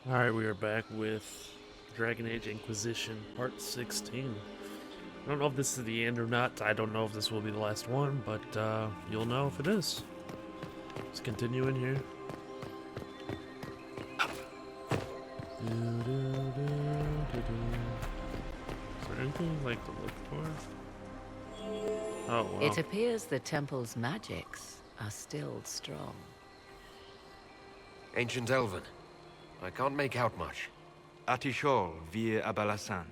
Alright, we are back with Dragon Age Inquisition, Part 16. I don't know if this is the end or not. I don't know if this will be the last one, but you'll know if it is. Let's continue in here. Is there anything like to look for? Oh, wow. It appears the temple's magics are still strong. Ancient Elven. I can't make out much. Atishol vir Abalasan.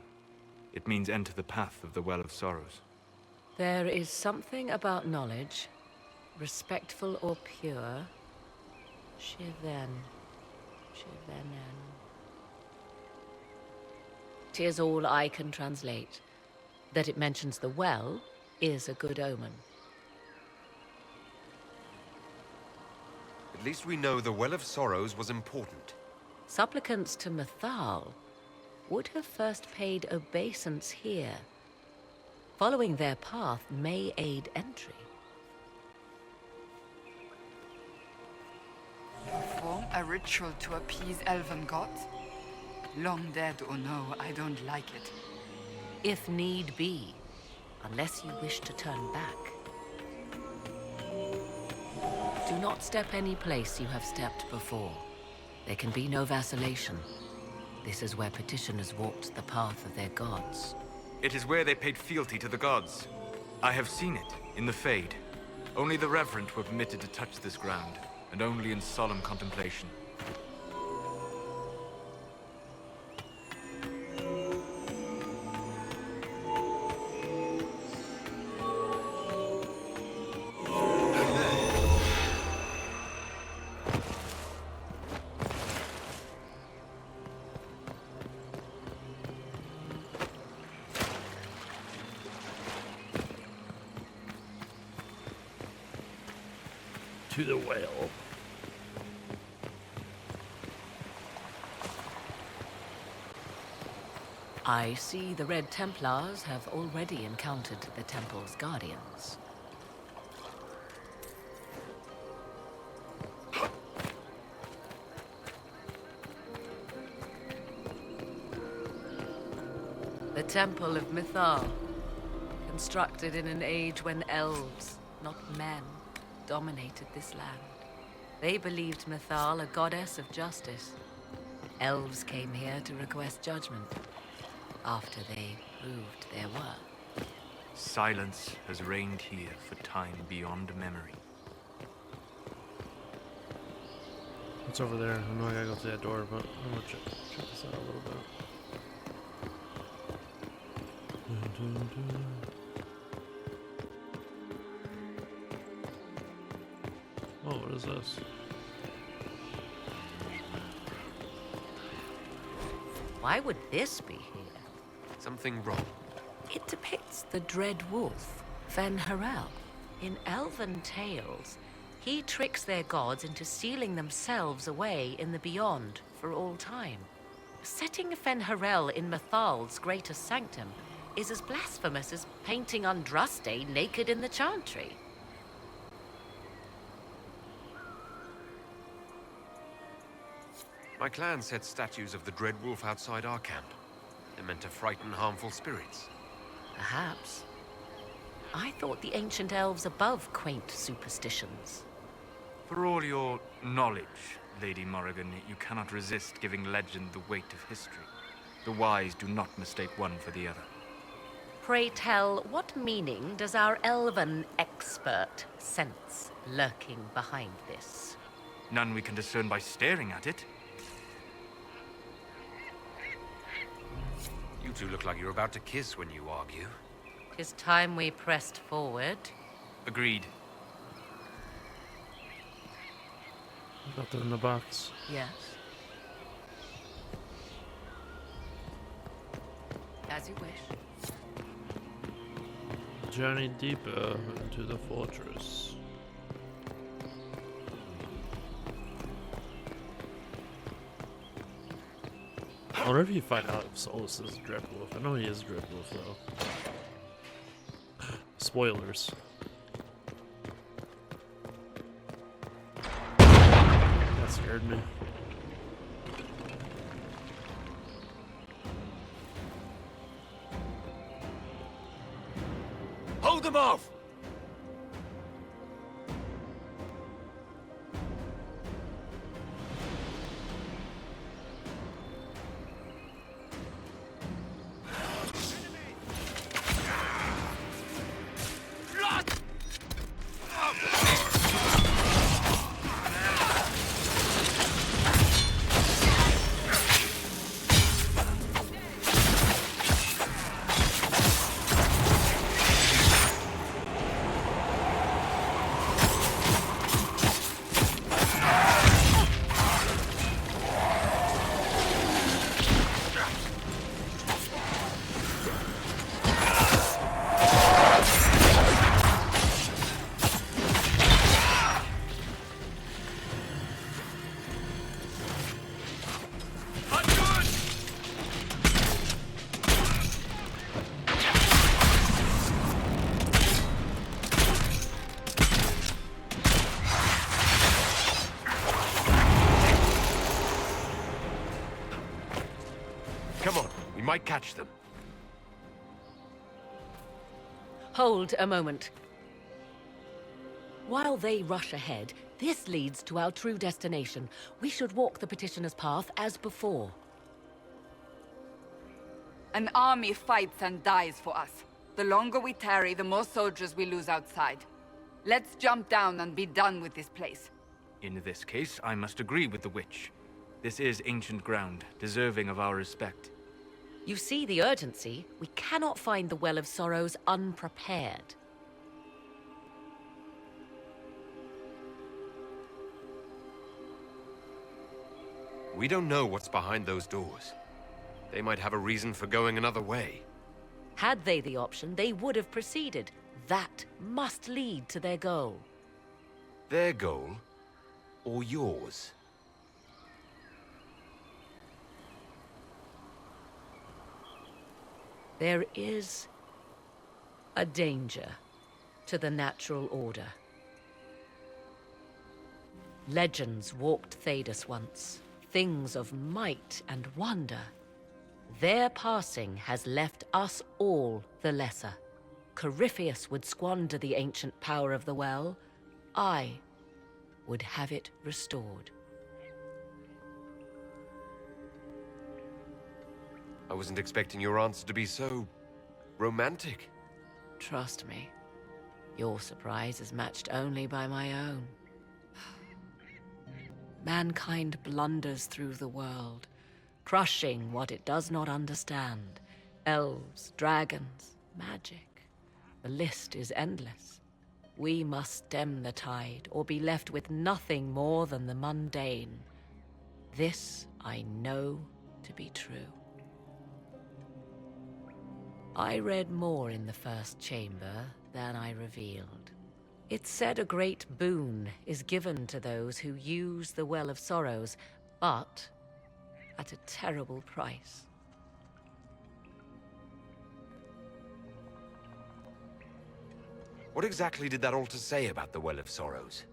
It means enter the path of the Well of Sorrows. There is something about knowledge, respectful or pure. Shiven. Shivenen. 'Tis all I can translate. That it mentions the well is a good omen. At least we know the Well of Sorrows was important. Supplicants to Mythal would have first paid obeisance here. Following their path may aid entry. Perform a ritual to appease elven gods? Long dead or no, I don't like it. If need be, unless you wish to turn back. Do not step any place you have stepped before. There can be no vacillation. This is where petitioners walked the path of their gods. It is where they paid fealty to the gods. I have seen it, in the Fade. Only the reverent were permitted to touch this ground, and only in solemn contemplation. To the well. I see the Red Templars have already encountered the temple's guardians. The Temple of Mythal, constructed in an age when elves, not men, dominated this land. They believed Mythal a goddess of justice. Elves came here to request judgment after they proved their worth. Silence has reigned here for time beyond memory. What's over there? I know I gotta go through that door, but I'm gonna check this out a little bit. Oh, what is this? Why would this be here? Something wrong. It depicts the dread wolf, Fen-Harel. In elven tales, he tricks their gods into sealing themselves away in the beyond for all time. Setting Fen-Harel in Mythal's greatest sanctum is as blasphemous as painting Andraste naked in the chantry. My clan set statues of the Dread Wolf outside our camp. They're meant to frighten harmful spirits. Perhaps. I thought the ancient elves above quaint superstitions. For all your knowledge, Lady Morrigan, you cannot resist giving legend the weight of history. The wise do not mistake one for the other. Pray tell, what meaning does our elven expert sense lurking behind this? None we can discern by staring at it. You two look like you're about to kiss when you argue. 'Tis time we pressed forward. Agreed. Got that in the box. Yes. As you wish. Journey deeper into the fortress. I wonder if you find out if Solus is Dreadwolf. I know he is Dreadwolf though. Spoilers. That scared me. Hold them off! Come on, we might catch them. Hold a moment. While they rush ahead, this leads to our true destination. We should walk the petitioner's path as before. An army fights and dies for us. The longer we tarry, the more soldiers we lose outside. Let's jump down and be done with this place. In this case, I must agree with the witch. This is ancient ground, deserving of our respect. You see the urgency? We cannot find the Well of Sorrows unprepared. We don't know what's behind those doors. They might have a reason for going another way. Had they the option, they would have proceeded. That must lead to their goal. Their goal? Or yours? There is a danger to the natural order. Legends walked Thedas once, things of might and wonder. Their passing has left us all the lesser. Corypheus would squander the ancient power of the well. I would have it restored. I wasn't expecting your answer to be so romantic. Trust me, your surprise is matched only by my own. Mankind blunders through the world, crushing what it does not understand. Elves, dragons, magic. The list is endless. We must stem the tide, or be left with nothing more than the mundane. This I know to be true. I read more in the first chamber than I revealed. It said a great boon is given to those who use the Well of Sorrows, but at a terrible price. What exactly did that altar say about the Well of Sorrows?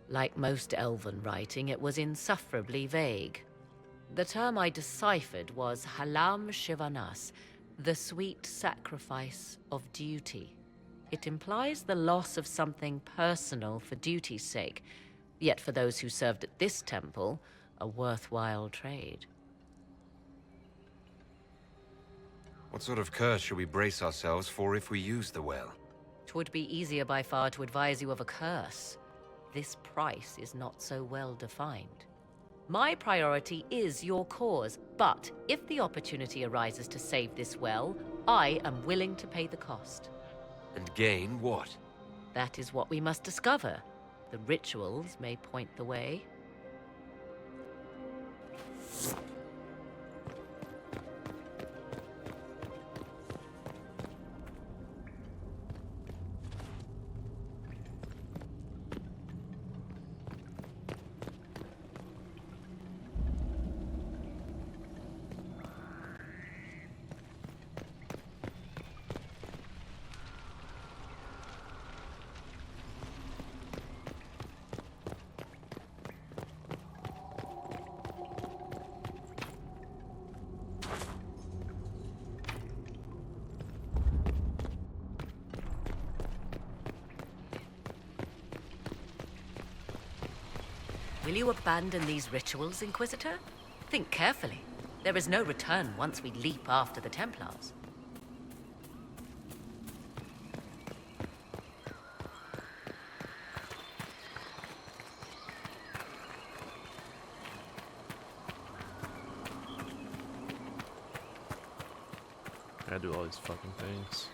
Like most elven writing, it was insufferably vague. The term I deciphered was Halam Shivanas, the sweet sacrifice of duty. It implies the loss of something personal for duty's sake, yet for those who served at this temple, a worthwhile trade. What sort of curse should we brace ourselves for if we use the well? 'Twould be easier by far to advise you of a curse. This price is not so well defined. My priority is your cause, but if the opportunity arises to save this well, I am willing to pay the cost. And gain what? That is what we must discover. The rituals may point the way. you abandon these rituals, Inquisitor? Think carefully. There is no return once we leap after the Templars. I do all these fucking things.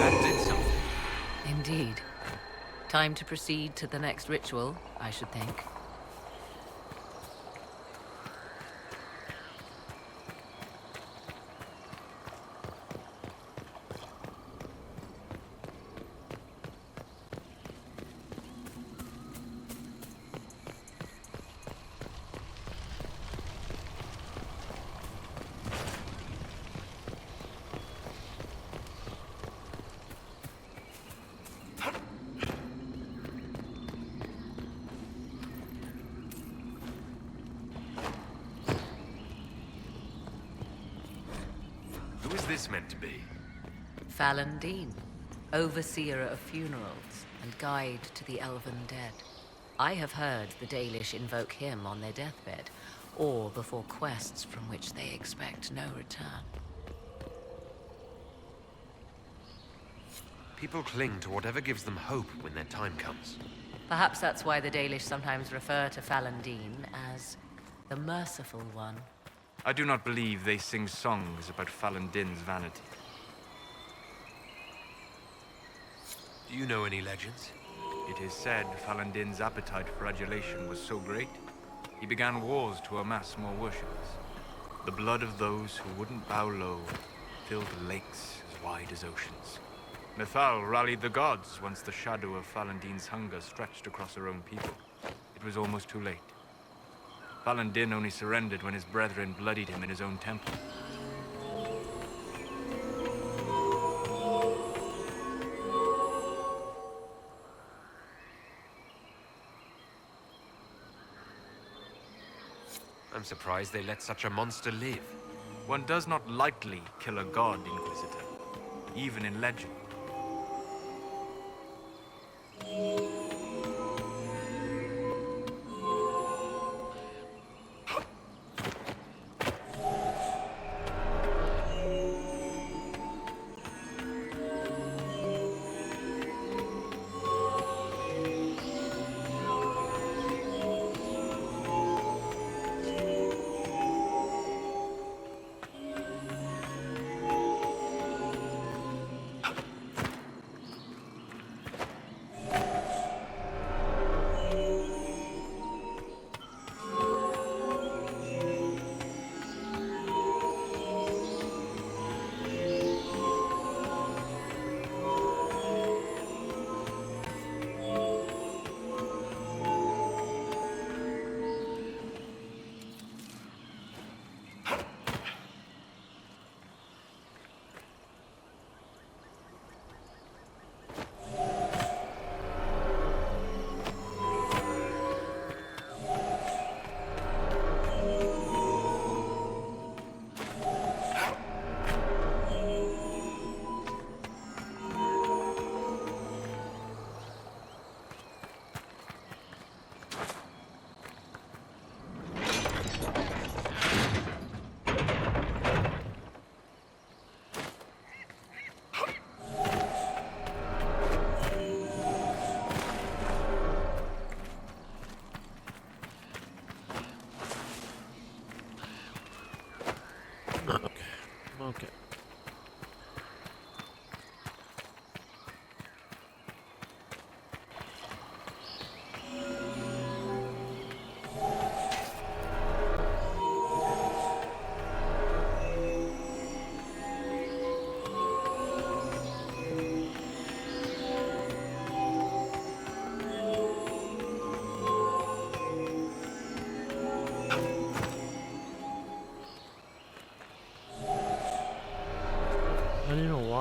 That did something. Indeed. Time to proceed to the next ritual, I should think. Who is this meant to be? Fallandine, overseer of funerals and guide to the elven dead. I have heard the Dalish invoke him on their deathbed, or before quests from which they expect no return. People cling to whatever gives them hope when their time comes. Perhaps that's why the Dalish sometimes refer to Fallandine as the Merciful One. I do not believe they sing songs about Fallandin's vanity. Do you know any legends? It is said Fallandin's appetite for adulation was so great, he began wars to amass more worshippers. The blood of those who wouldn't bow low filled lakes as wide as oceans. Nethal rallied the gods once the shadow of Fallandin's hunger stretched across her own people. It was almost too late. Fallandin only surrendered when his brethren bloodied him in his own temple. I'm surprised they let such a monster live. One does not lightly kill a god, Inquisitor, even in legend.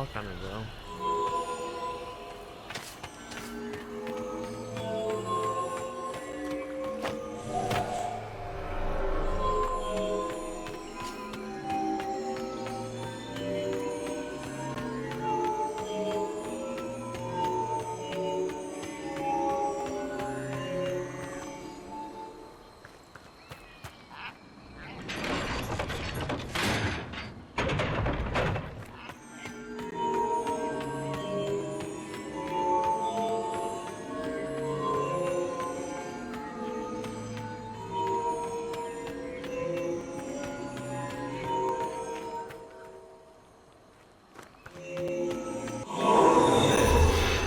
talk on it, though.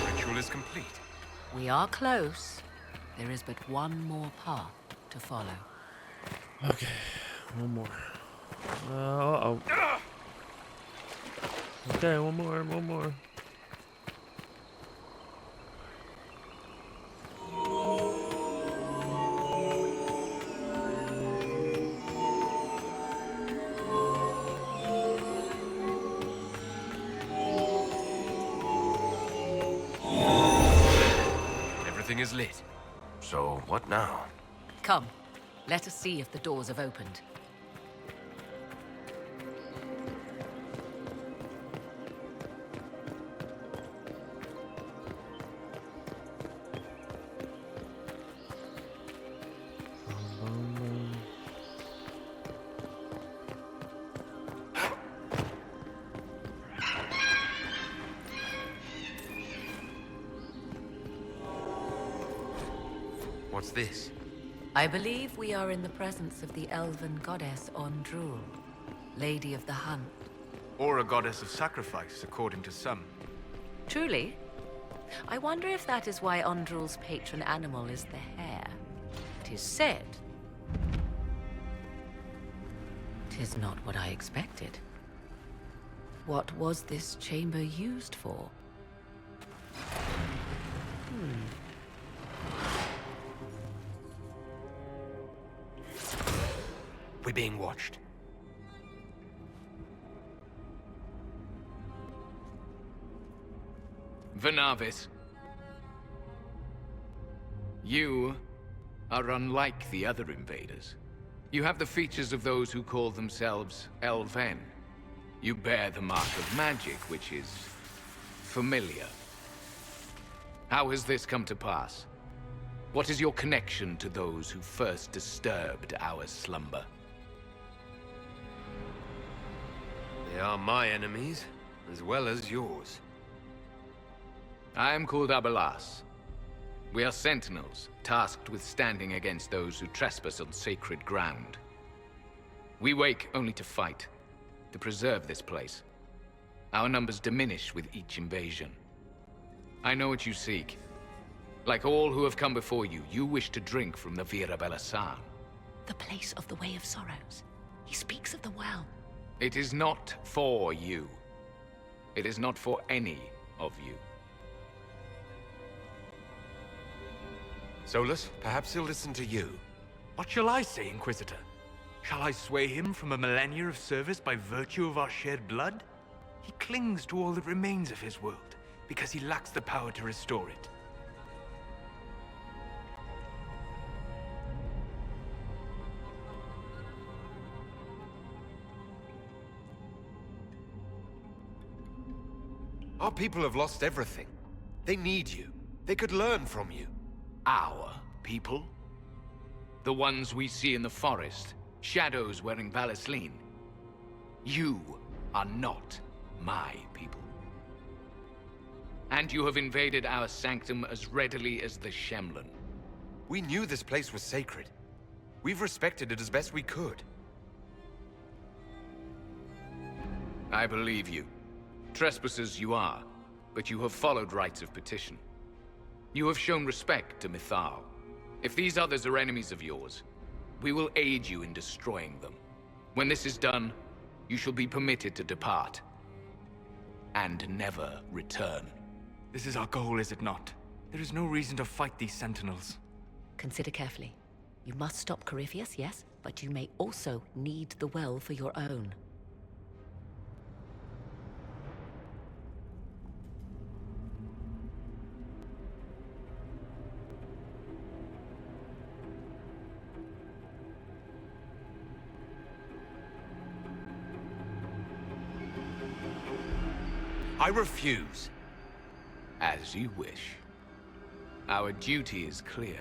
Ritual is complete. We are close. There is but one more path to follow. Okay, one more. Uh-oh. Okay, one more. Everything is lit. So, what now? Come, let us see if the doors have opened. What's this? I believe we are in the presence of the elven goddess Ondrul, Lady of the Hunt. Or a goddess of sacrifice, according to some. Truly? I wonder if that is why Ondrul's patron animal is the hare. 'Tis said. 'Tis not what I expected. What was this chamber used for? We're being watched. Venavis. You are unlike the other invaders. You have the features of those who call themselves Elven. You bear the mark of magic, which is familiar. How has this come to pass? What is your connection to those who first disturbed our slumber? They are my enemies, as well as yours. I am called Abelas. We are sentinels, tasked with standing against those who trespass on sacred ground. We wake only to fight, to preserve this place. Our numbers diminish with each invasion. I know what you seek. Like all who have come before you, you wish to drink from the Vira Belasan. The place of the Way of Sorrows. He speaks of the well. It is not for you. It is not for any of you. Solus, perhaps he'll listen to you. What shall I say, Inquisitor? Shall I sway him from a millennia of service by virtue of our shared blood? He clings to all that remains of his world, because he lacks the power to restore it. Our people have lost everything. They need you. They could learn from you. Our people? The ones we see in the forest, shadows wearing Valisleen. You are not my people. And you have invaded our sanctum as readily as the Shemlin. We knew this place was sacred. We've respected it as best we could. I believe you. Trespassers you are, but you have followed rites of petition. You have shown respect to Mythal. If these others are enemies of yours, we will aid you in destroying them. When this is done, you shall be permitted to depart. And never return. This is our goal, is it not? There is no reason to fight these sentinels. Consider carefully. You must stop Corypheus, yes, but you may also need the well for your own. I refuse. As you wish. Our duty is clear.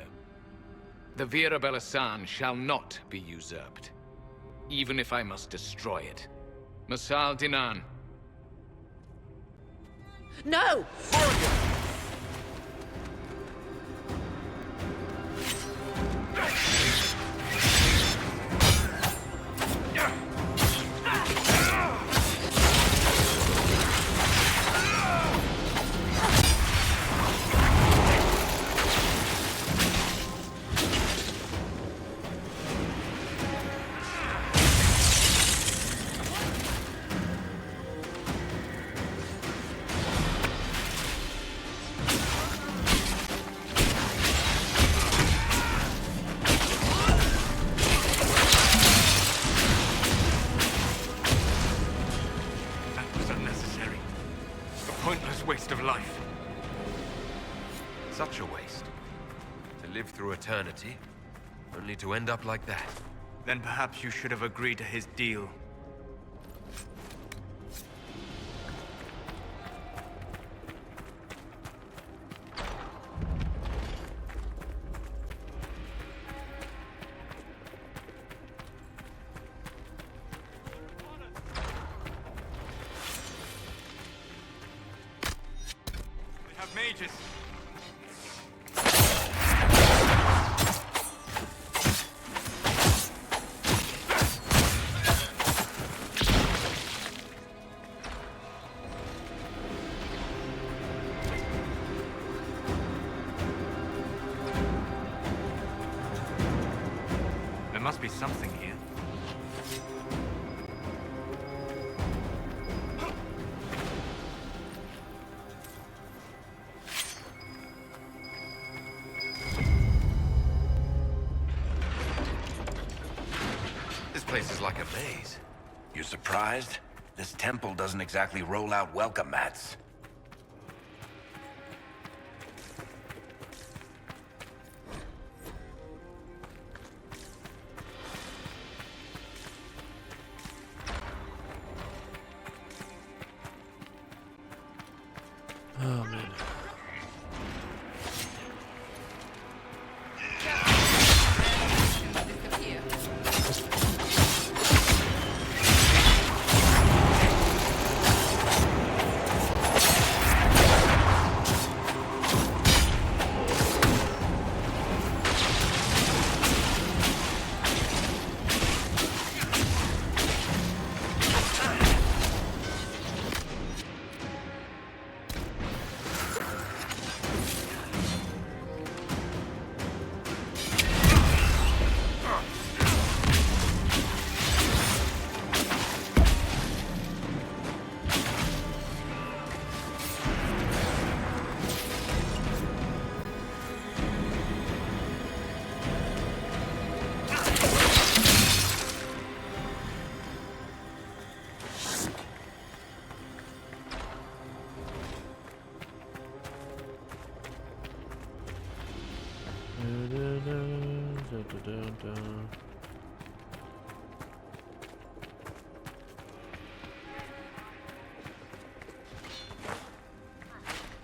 The Vira Belasan shall not be usurped, even if I must destroy it. Masal Dinan. No! That was unnecessary. A pointless waste of life. Such a waste. To live through eternity, only to end up like that. Then perhaps you should have agreed to his deal. We have mages. There must be something here. This place is like a maze. You surprised? This temple doesn't exactly roll out welcome mats. Oh man. Disappear.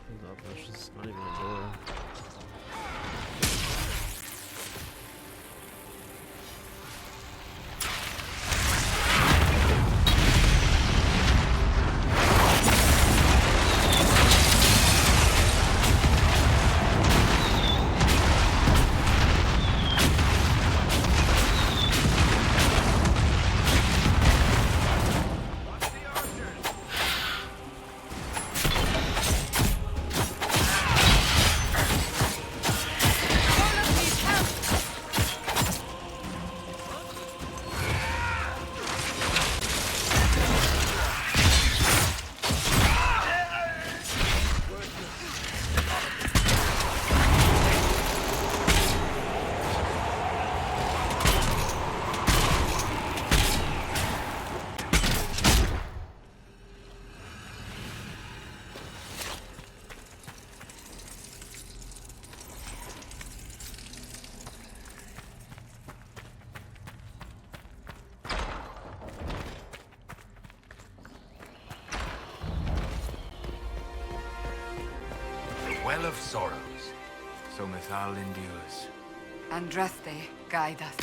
Hold up, there's just not even a door. Well of Sorrows. So Mythal endures. Andraste, guide us.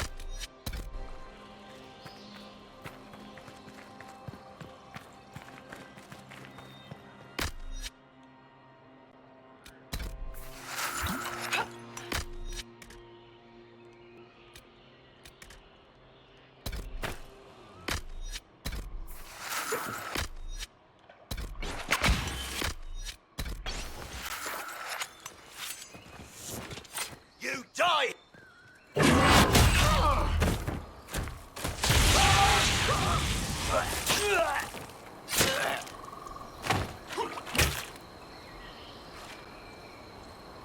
You die!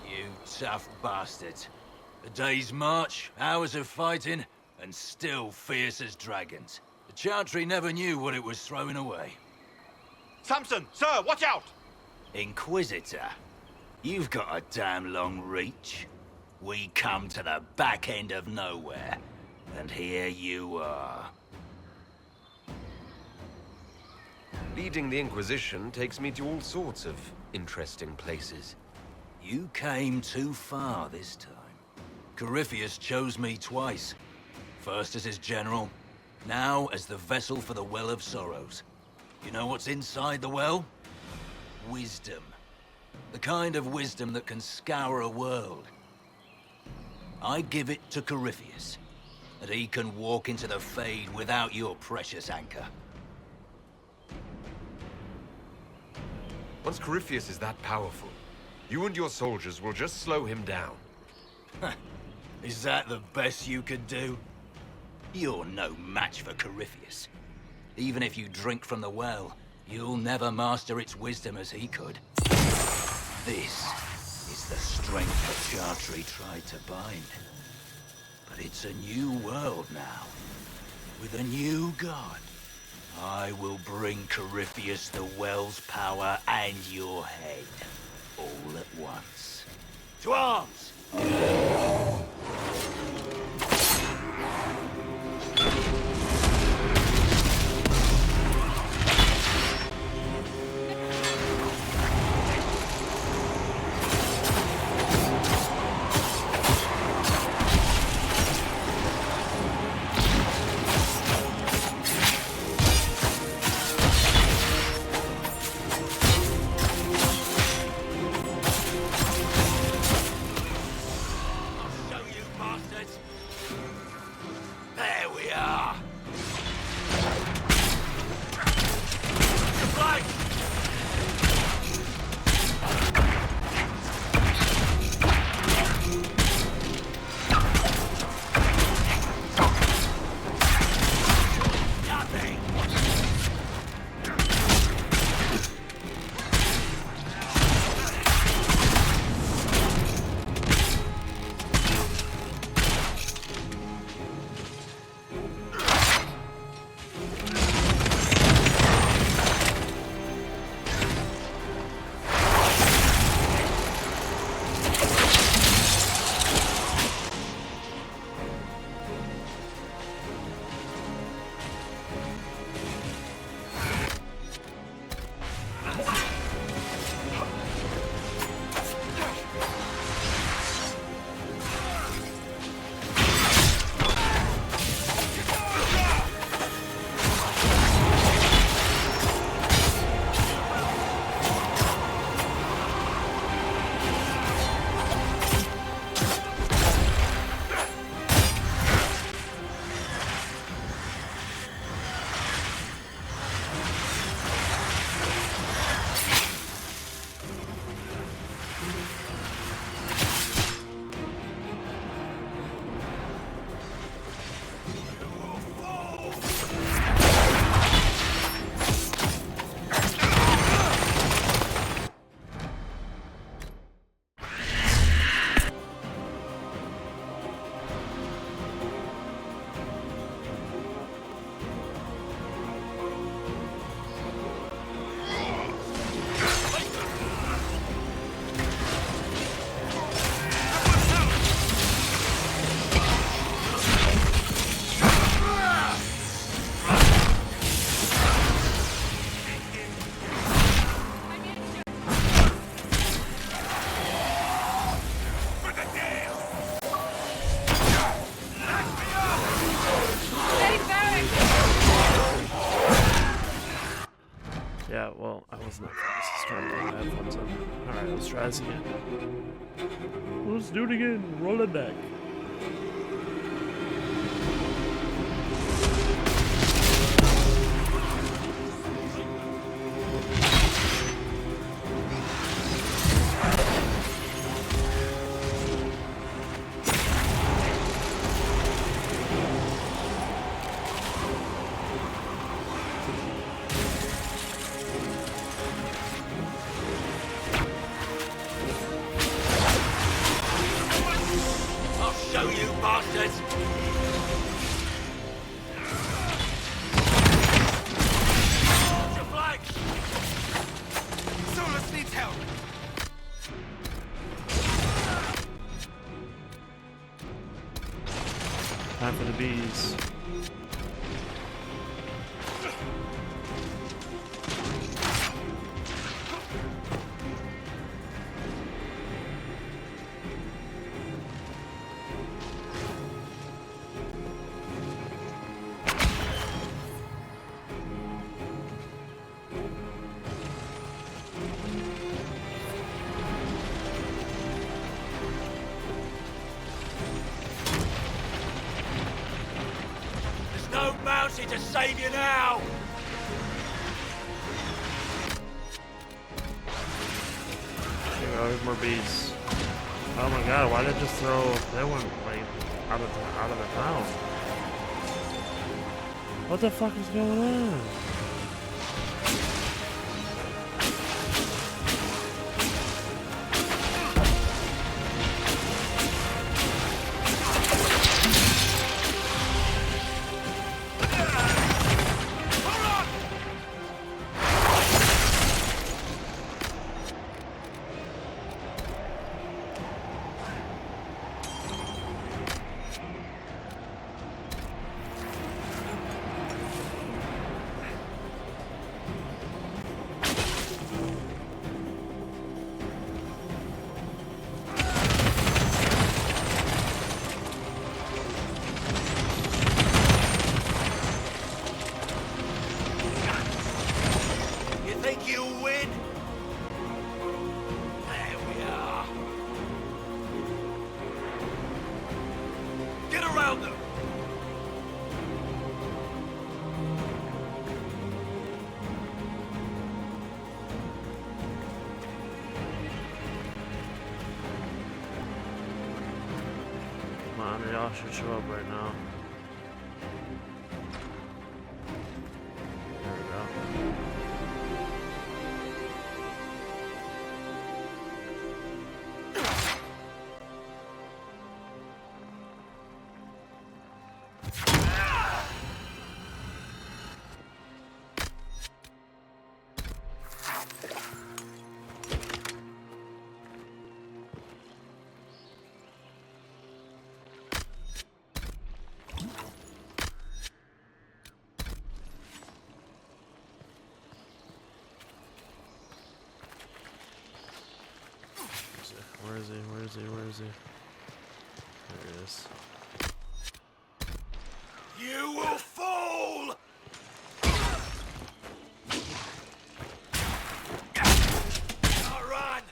You tough bastards. A day's march, hours of fighting, and still fierce as dragons. The Chantry never knew what it was throwing away. Samson, sir, watch out! Inquisitor, you've got a damn long reach. We come to the back end of nowhere, and here you are. Leading the Inquisition takes me to all sorts of interesting places. You came too far this time. Corypheus chose me twice. First as his general, now as the vessel for the Well of Sorrows. You know what's inside the well? Wisdom. The kind of wisdom that can scour a world. I give it to Corypheus, that he can walk into the Fade without your precious anchor. Once Corypheus is that powerful, you and your soldiers will just slow him down. Is that the best you could do? You're no match for Corypheus. Even if you drink from the well, you'll never master its wisdom as he could. This is the strength the Chantry tried to bind. But it's a new world now, with a new god. I will bring Corypheus the well's power and your head, all at once. To arms! Well, I was not fast. Trying to have headphones on. Alright, let's try this again. Let's do it again. Roll it back. Show you bastards! Hold your flanks! Solus needs help! Time for the bees. There's no bounty to save you now! Oh, there's more bees. Oh my god, why did it just throw that one like out of the town? What the fuck is going on? Think you'll win? There we are. Get around them! Come on, y'all should show up right now. There we go. Where is he? Where is he? Where is he? There he is. You will fall! Now run!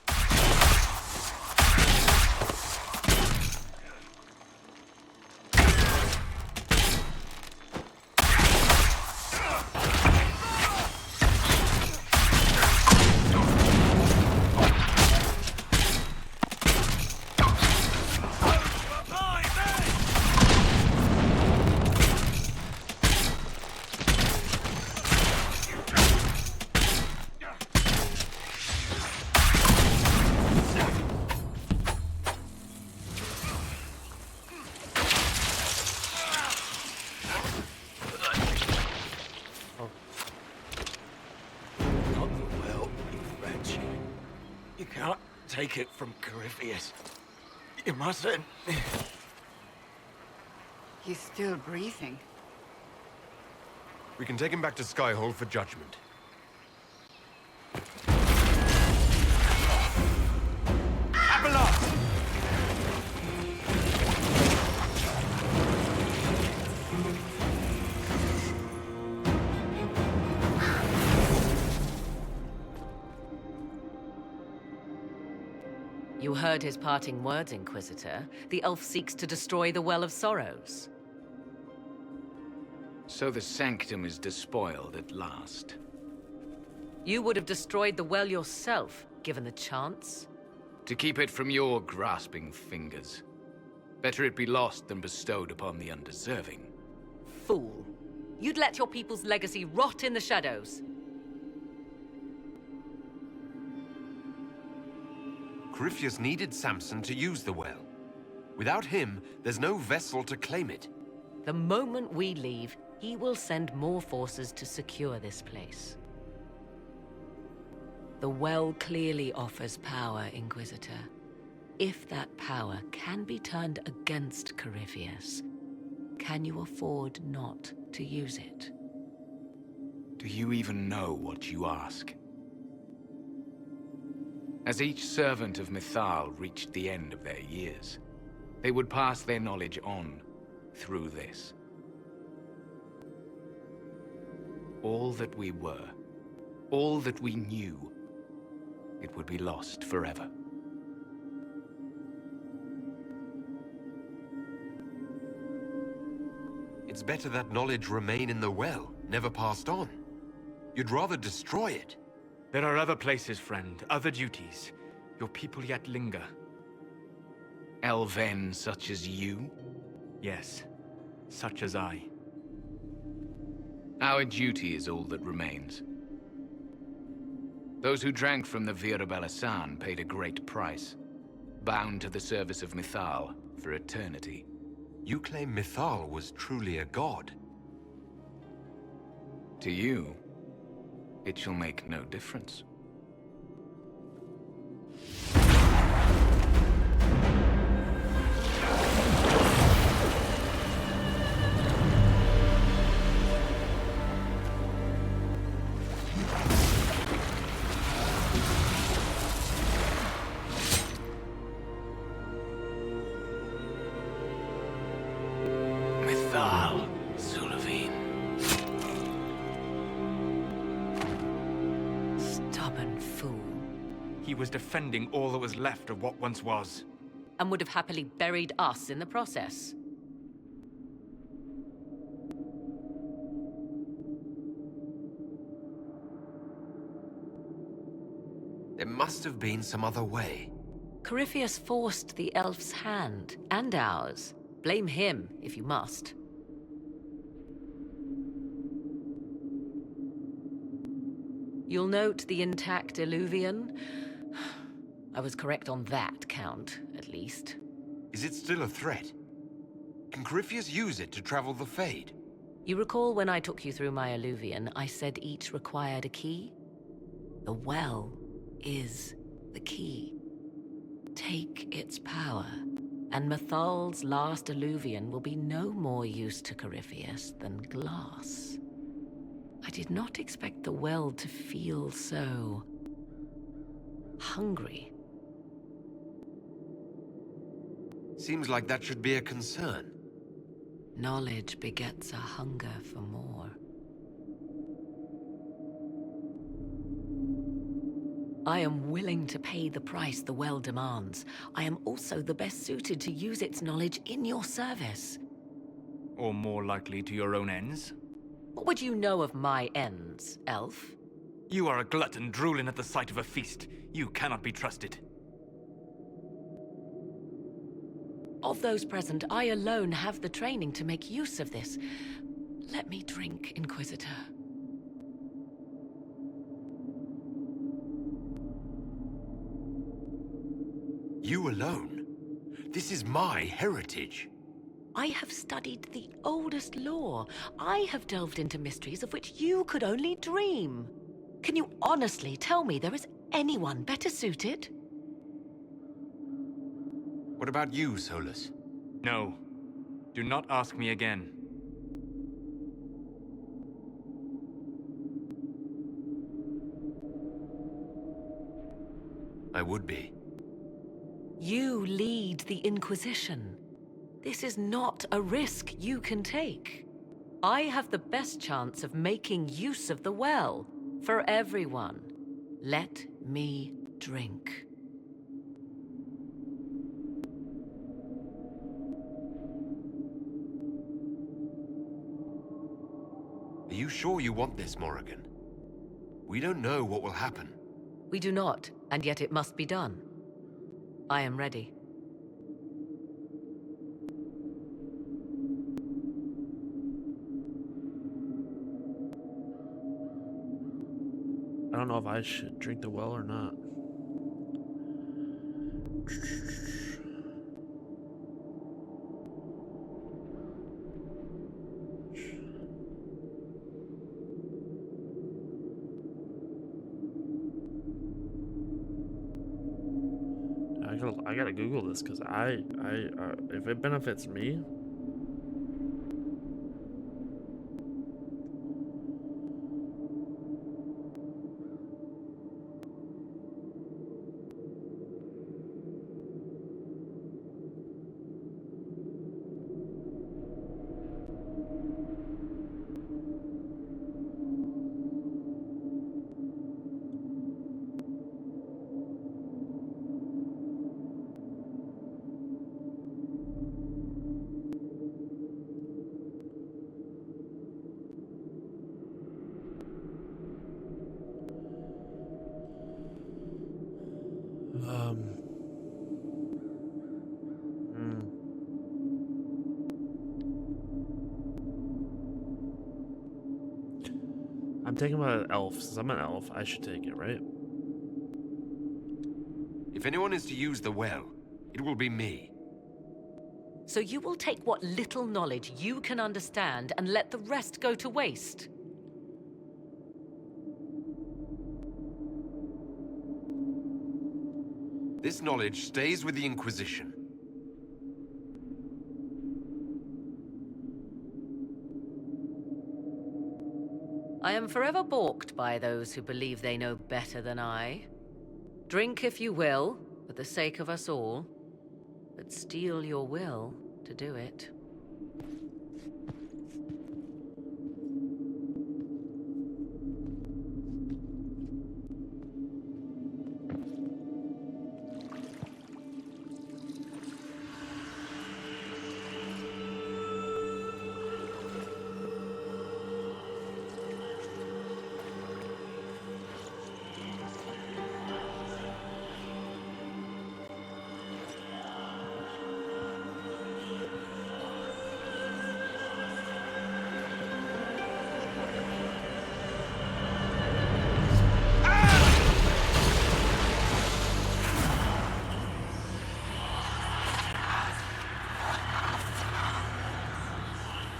You can't take it from Corypheus. You mustn't. He's still breathing. We can take him back to Skyhold for judgment. Abelard! You heard his parting words, Inquisitor. The elf seeks to destroy the Well of Sorrows. So the sanctum is despoiled at last. You would have destroyed the well yourself, given the chance. To keep it from your grasping fingers. Better it be lost than bestowed upon the undeserving. Fool. You'd let your people's legacy rot in the shadows. Corypheus needed Samson to use the well. Without him, there's no vessel to claim it. The moment we leave, he will send more forces to secure this place. The well clearly offers power, Inquisitor. If that power can be turned against Corypheus, can you afford not to use it? Do you even know what you ask? As each servant of Mythal reached the end of their years, they would pass their knowledge on through this. All that we were, all that we knew, it would be lost forever. It's better that knowledge remain in the well, never passed on. You'd rather destroy it. There are other places, friend, other duties. Your people yet linger. Elven such as you? Yes, such as I. Our duty is all that remains. Those who drank from the Vira Balasan paid a great price, bound to the service of Mythal for eternity. You claim Mythal was truly a god. To you, it shall make no difference. Mythal, Sulavine. Stubborn fool. He was defending all that was left of what once was. And would have happily buried us in the process. There must have been some other way. Corypheus forced the elf's hand, and ours. Blame him, if you must. You'll note the intact Illuvian. I was correct on that count, at least. Is it still a threat? Can Corypheus use it to travel the Fade? You recall when I took you through my Illuvian, I said each required a key? The well is the key. Take its power, and Mythal's last Illuvian will be no more use to Corypheus than glass. I did not expect the well to feel so hungry. Seems like that should be a concern. Knowledge begets a hunger for more. I am willing to pay the price the well demands. I am also the best suited to use its knowledge in your service. Or more likely to your own ends. What would you know of my ends, elf? You are a glutton drooling at the sight of a feast. You cannot be trusted. Of those present, I alone have the training to make use of this. Let me drink, Inquisitor. You alone? This is my heritage. I have studied the oldest lore. I have delved into mysteries of which you could only dream. Can you honestly tell me there is anyone better suited? What about you, Solus? No. Do not ask me again. I would be. You lead the Inquisition. This is not a risk you can take. I have the best chance of making use of the well for everyone. Let me drink. Are you sure you want this, Morrigan? We don't know what will happen. We do not, and yet it must be done. I am ready. I don't know if I should drink the well or not. I gotta Google this because if it benefits me. I'm taking my elf. Since I'm an elf, I should take it, right? If anyone is to use the well, it will be me. So you will take what little knowledge you can understand and let the rest go to waste? This knowledge stays with the Inquisition. I am forever balked by those who believe they know better than I. Drink if you will, for the sake of us all, but steel your will to do it.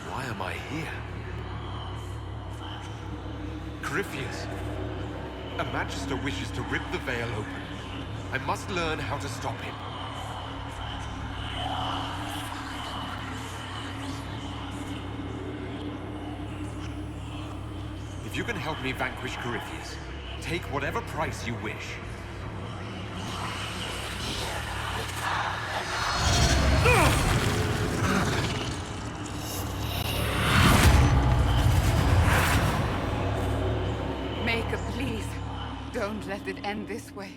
Why am I here? Corypheus! A Magister wishes to rip the veil open. I must learn how to stop him. If you can help me vanquish Corypheus, take whatever price you wish. Maker, please, don't let it end this way.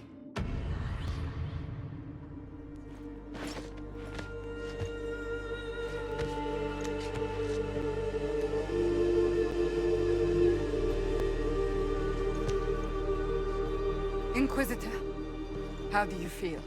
Inquisitor, how do you feel?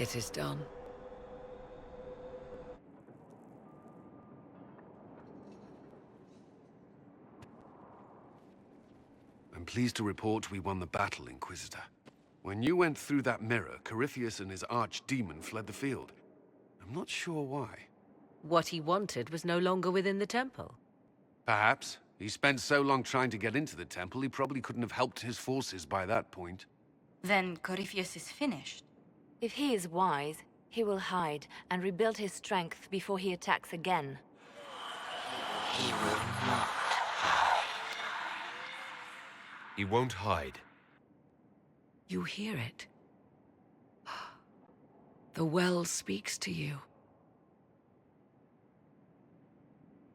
It is done. I'm pleased to report we won the battle, Inquisitor. When you went through that mirror, Corypheus and his archdemon fled the field. I'm not sure why. What he wanted was no longer within the temple. Perhaps. He spent so long trying to get into the temple, he probably couldn't have helped his forces by that point. Then Corypheus is finished. If he is wise, he will hide and rebuild his strength before he attacks again. He will not. He won't hide. You hear it. The well speaks to you.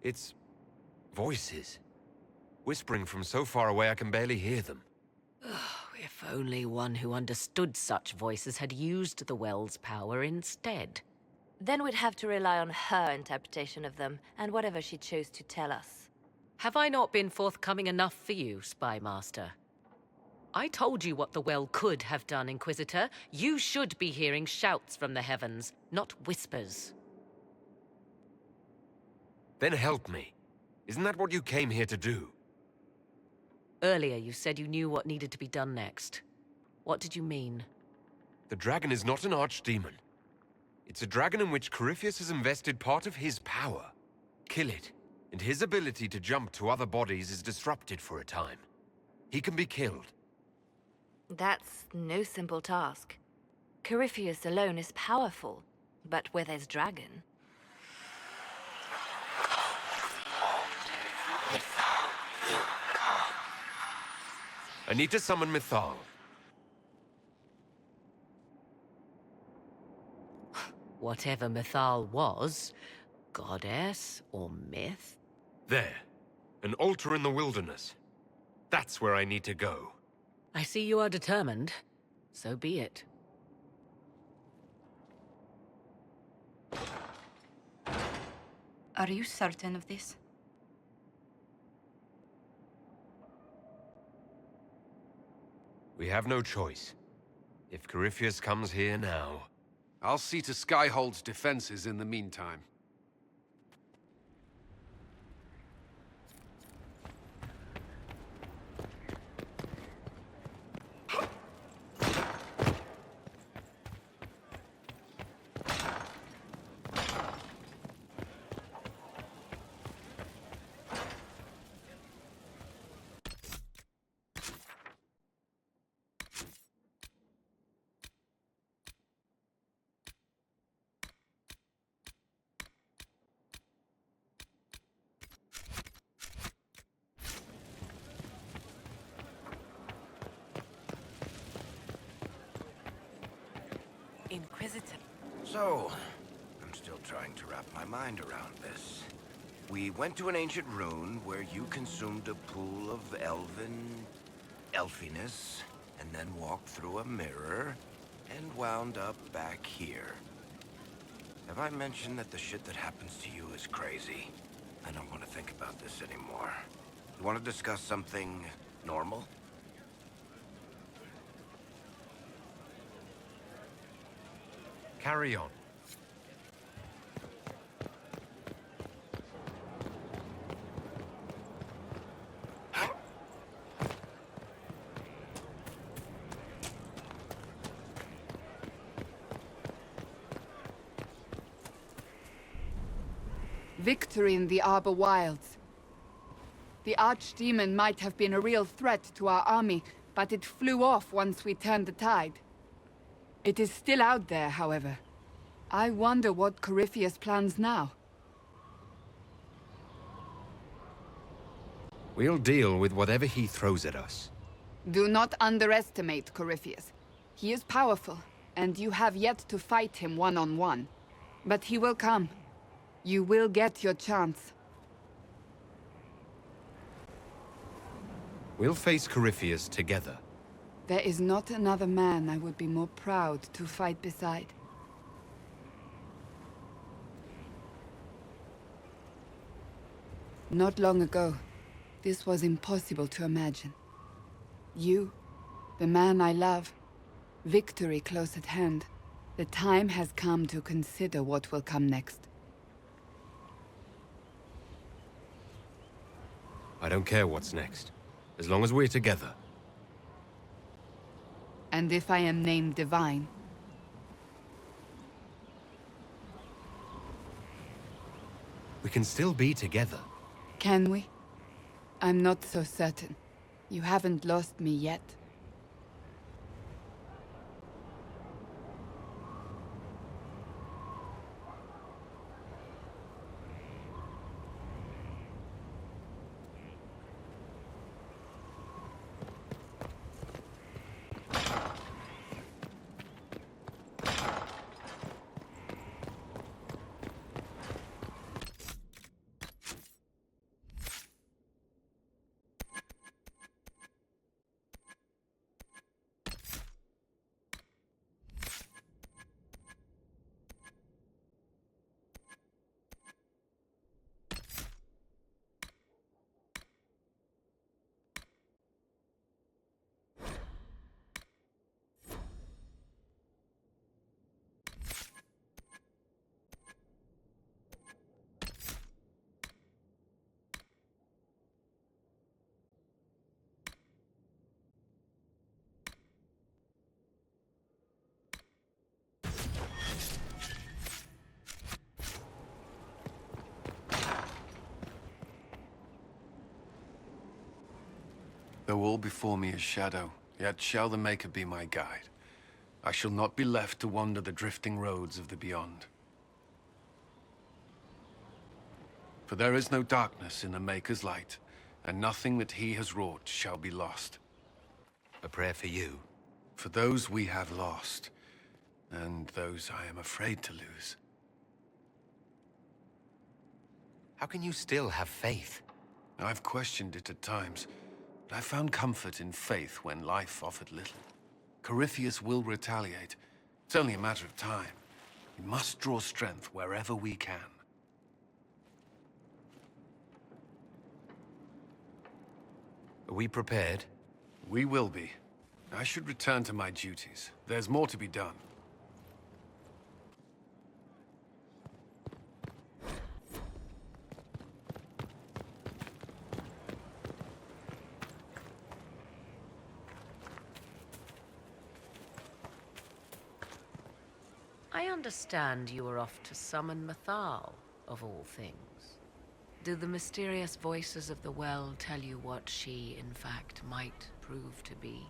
It's voices. Whispering from so far away I can barely hear them. If only one who understood such voices had used the well's power instead. Then we'd have to rely on her interpretation of them, and whatever she chose to tell us. Have I not been forthcoming enough for you, Spy Master? I told you what the well could have done, Inquisitor. You should be hearing shouts from the heavens, not whispers. Then help me. Isn't that what you came here to do? Earlier you said you knew what needed to be done next. What did you mean? The dragon is not an archdemon. It's a dragon in which Corypheus has invested part of his power. Kill it, and his ability to jump to other bodies is disrupted for a time. He can be killed. That's no simple task. Corypheus alone is powerful, but where there's dragon... I need to summon Mythal. Whatever Mythal was, goddess or myth? There. An altar in the wilderness. That's where I need to go. I see you are determined. So be it. Are you certain of this? We have no choice. If Corypheus comes here now... I'll see to Skyhold's defenses in the meantime. Inquisitor. So, I'm still trying to wrap my mind around this. We went to an ancient rune where you consumed a pool of elfiness, and then walked through a mirror, and wound up back here. Have I mentioned that the shit that happens to you is crazy? I don't want to think about this anymore. You want to discuss something normal? Carry on. Victory in the Arbor Wilds. The Archdemon might have been a real threat to our army, but it flew off once we turned the tide. It is still out there, however. I wonder what Corypheus plans now. We'll deal with whatever he throws at us. Do not underestimate Corypheus. He is powerful, and you have yet to fight him one-on-one. But he will come. You will get your chance. We'll face Corypheus together. There is not another man I would be more proud to fight beside. Not long ago, this was impossible to imagine. You, the man I love, victory close at hand. The time has come to consider what will come next. I don't care what's next, as long as we're together. And if I am named Divine? We can still be together. Can we? I'm not so certain. You haven't lost me yet. Though all before me is shadow, yet shall the Maker be my guide. I shall not be left to wander the drifting roads of the beyond. For there is no darkness in the Maker's light, and nothing that he has wrought shall be lost. A prayer for you. For those we have lost, and those I am afraid to lose. How can you still have faith? I've questioned it at times, but I found comfort in faith when life offered little. Corypheus will retaliate. It's only a matter of time. We must draw strength wherever we can. Are we prepared? We will be. I should return to my duties. There's more to be done. I understand you were off to summon Mathal, of all things. Do the mysterious voices of the well tell you what she, in fact, might prove to be?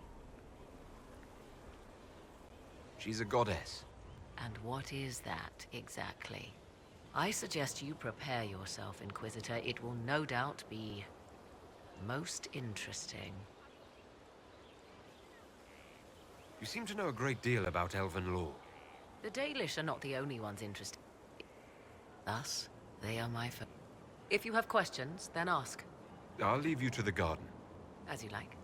She's a goddess. And what is that, exactly? I suggest you prepare yourself, Inquisitor. It will no doubt be most interesting. You seem to know a great deal about elven lore. The Dalish are not the only ones interested. Thus, they are my foe. If you have questions, then ask. I'll leave you to the garden. As you like.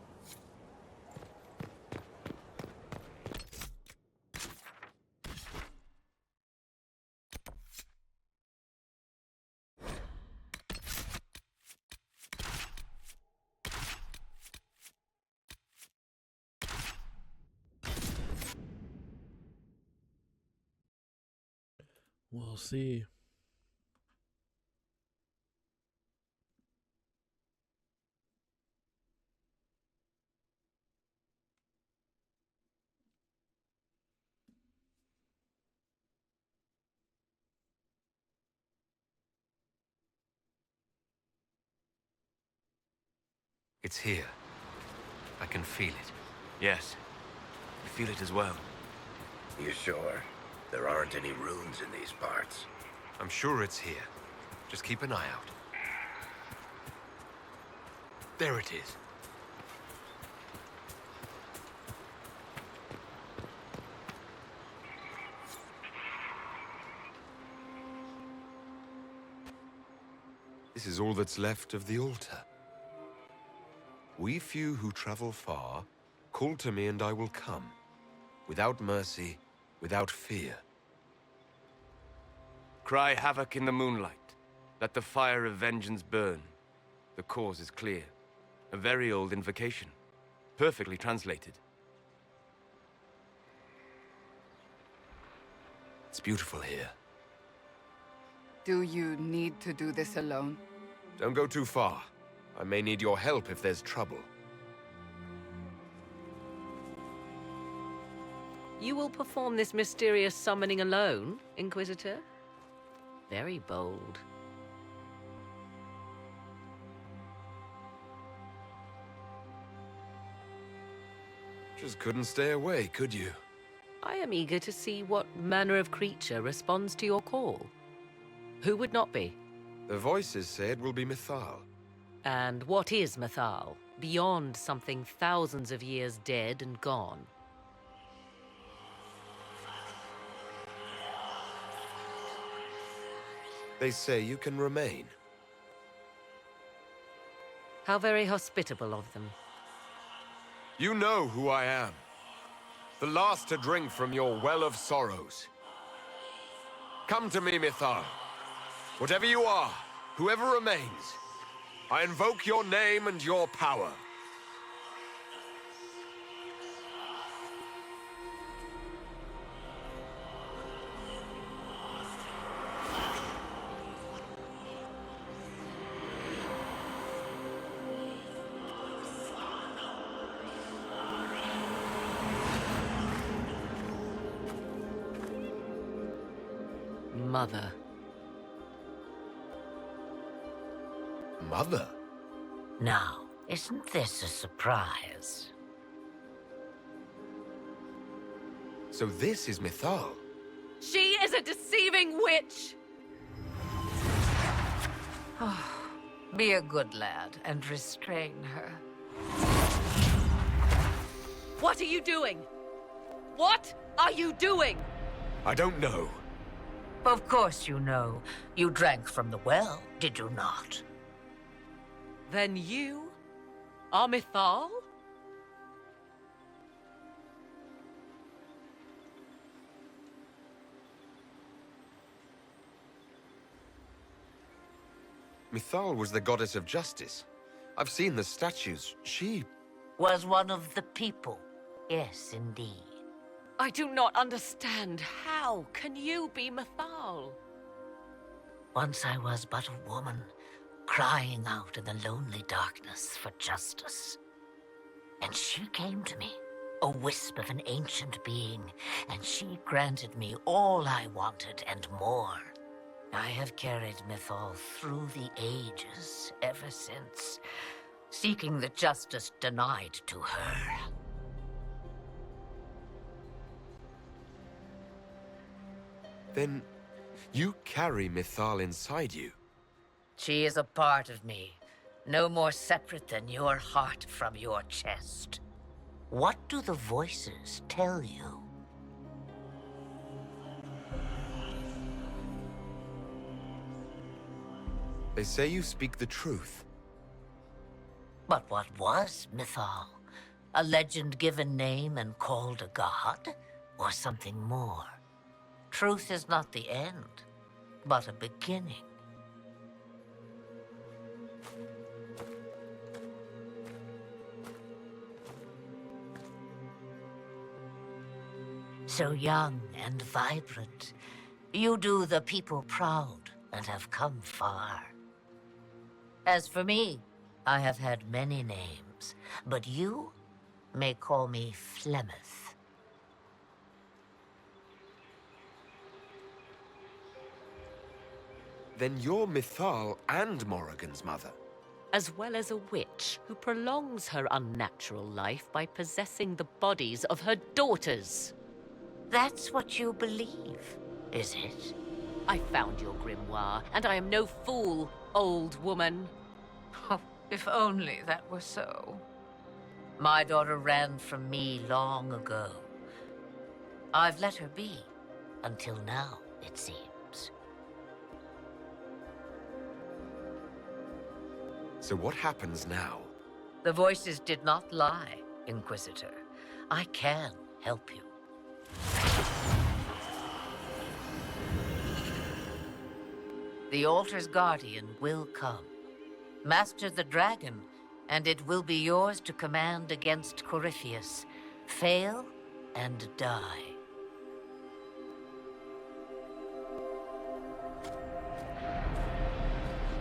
We'll see. It's here. I can feel it. Yes, I feel it as well. You sure? There aren't any runes in these parts. I'm sure it's here. Just keep an eye out. There it is. This is all that's left of the altar. We few who travel far, call to me and I will come. Without mercy, without fear. Cry havoc in the moonlight. Let the fire of vengeance burn. The cause is clear. A very old invocation. Perfectly translated. It's beautiful here. Do you need to do this alone? Don't go too far. I may need your help if there's trouble. You will perform this mysterious summoning alone, Inquisitor? Very bold. Just couldn't stay away, could you? I am eager to see what manner of creature responds to your call. Who would not be? The voices say it will be Mythal. And what is Mythal, beyond something thousands of years dead and gone? They say you can remain. How very hospitable of them. You know who I am. The last to drink from your well of sorrows. Come to me, Mythal. Whatever you are, whoever remains, I invoke your name and your power. Mother. Mother? Now, isn't this a surprise? So this is Mythal. She is a deceiving witch! Be a good lad and restrain her. What are you doing? What are you doing? I don't know. Of course you know. You drank from the well, did you not? Then you are Mythal? Mythal was the goddess of justice. I've seen the statues. She... Was one of the people. Yes, indeed. I do not understand. How can you be Mythal? Once I was but a woman, crying out in the lonely darkness for justice. And she came to me, a wisp of an ancient being, and she granted me all I wanted and more. I have carried Mythal through the ages ever since, seeking the justice denied to her. Then you carry Mythal inside you. She is a part of me, no more separate than your heart from your chest. What do the voices tell you? They say you speak the truth. But what was Mythal? A legend given name and called a god? Or something more? Truth is not the end, but a beginning. So young and vibrant, you do the people proud and have come far. As for me, I have had many names, but you may call me Flemeth. Then you're Mythal and Morrigan's mother. As well as a witch who prolongs her unnatural life by possessing the bodies of her daughters. That's what you believe, is it? I found your grimoire, and I am no fool, old woman. Oh, if only that were so. My daughter ran from me long ago. I've let her be, until now, it seems. So what happens now? The voices did not lie, Inquisitor. I can help you. The altar's guardian will come. Master the dragon, and it will be yours to command against Corypheus. Fail and die.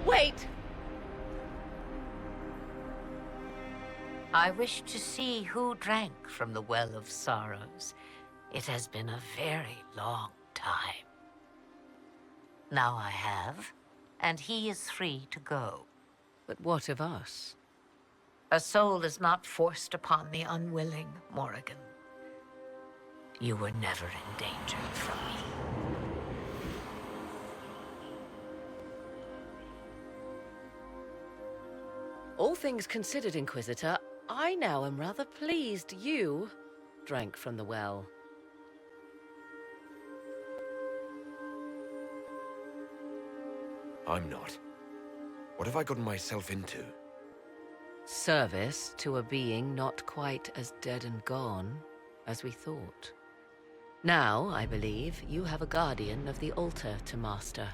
Wait! I wish to see who drank from the Well of Sorrows. It has been a very long time. Now I have, and he is free to go. But what of us? A soul is not forced upon the unwilling, Morrigan. You were never endangered from me. All things considered, Inquisitor, I now am rather pleased you drank from the well. I'm not. What have I gotten myself into? Service to a being not quite as dead and gone as we thought. Now, I believe, you have a guardian of the altar to master.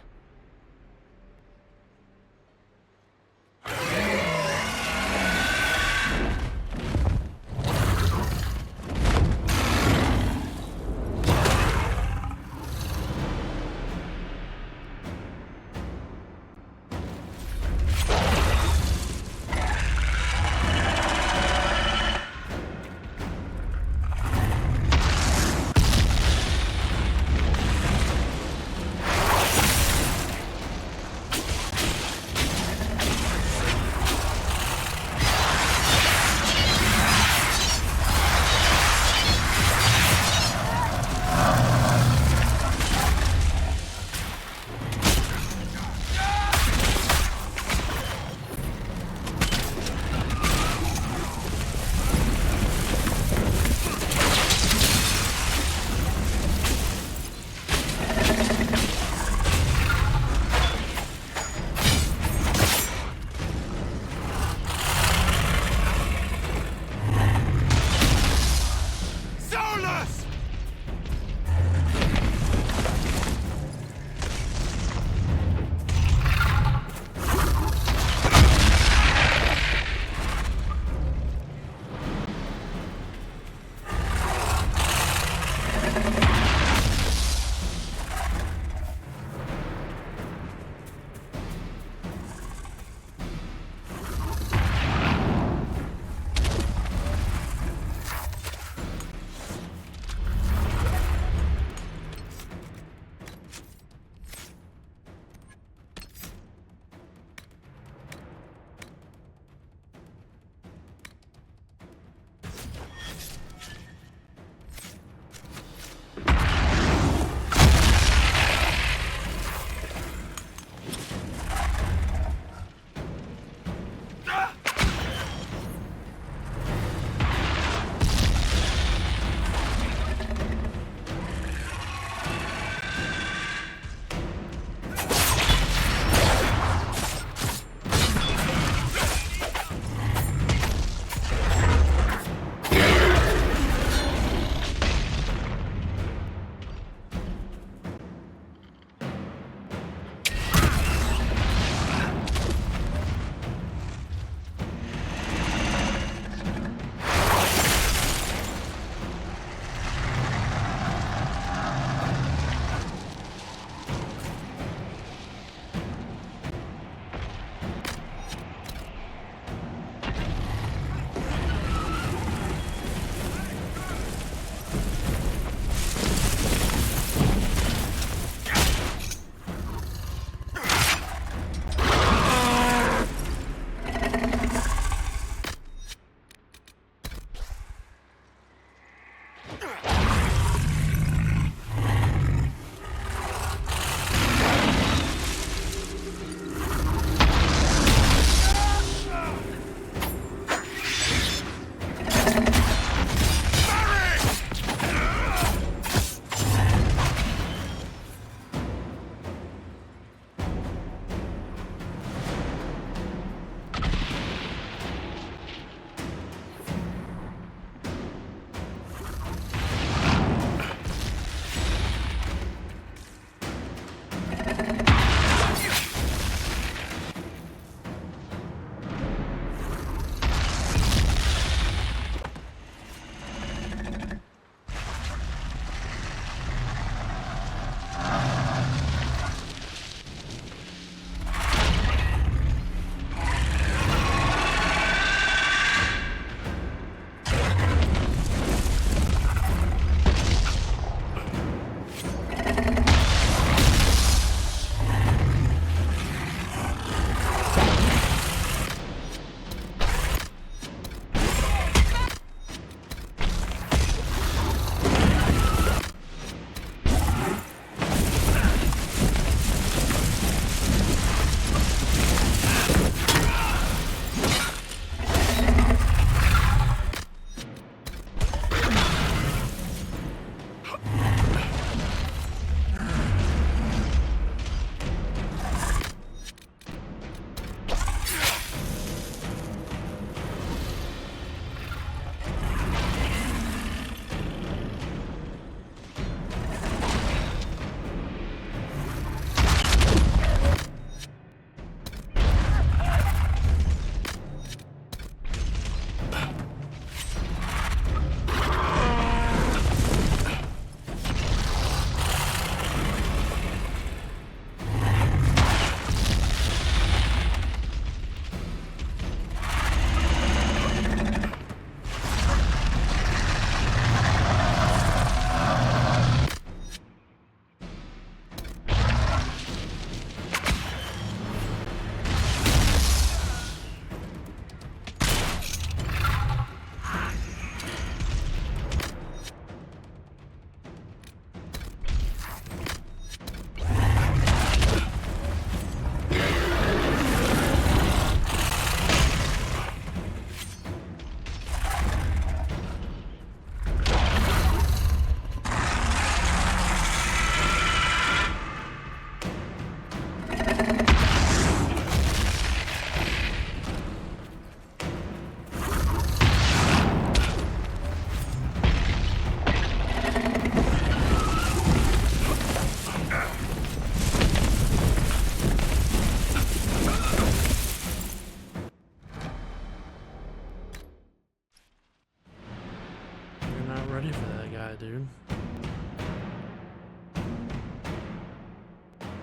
ready for that guy, dude.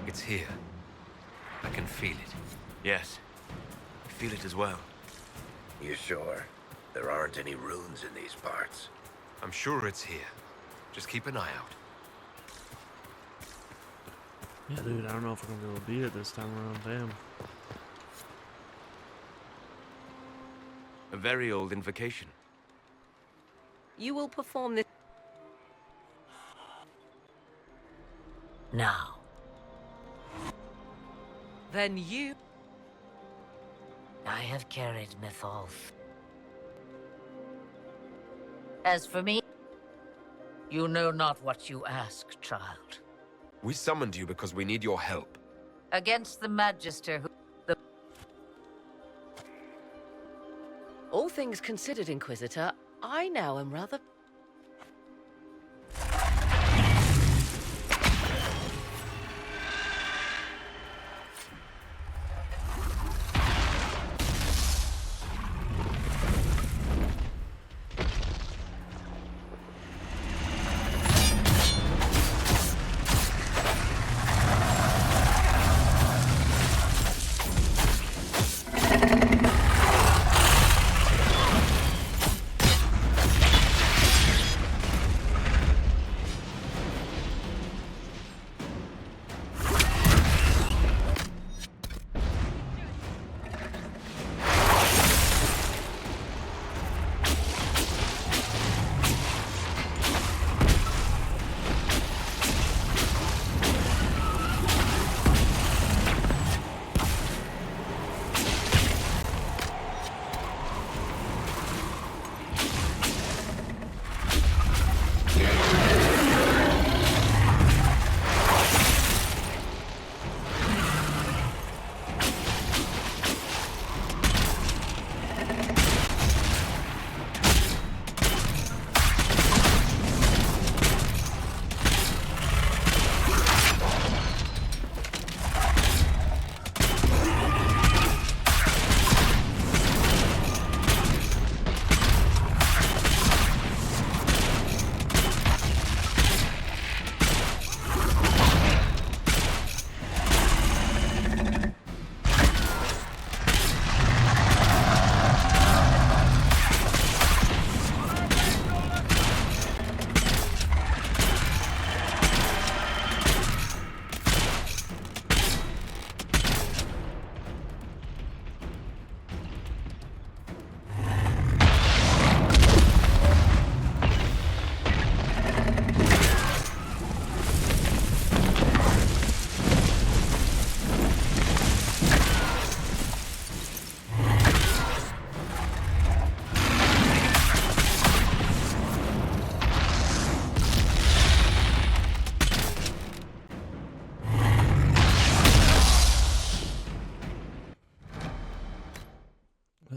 It's here. I can feel it. Yes. I feel it as well. You sure? There aren't any runes in these parts. I'm sure it's here. Just keep an eye out. Yeah, dude, I don't know if we're gonna be able to beat it this time around. Damn. A very old invocation. You will perform this. Now. Then you. I have carried Mytholf. As for me, you know not what you ask, child. We summoned you because we need your help. Against the Magister who... All things considered, Inquisitor, I now am rather...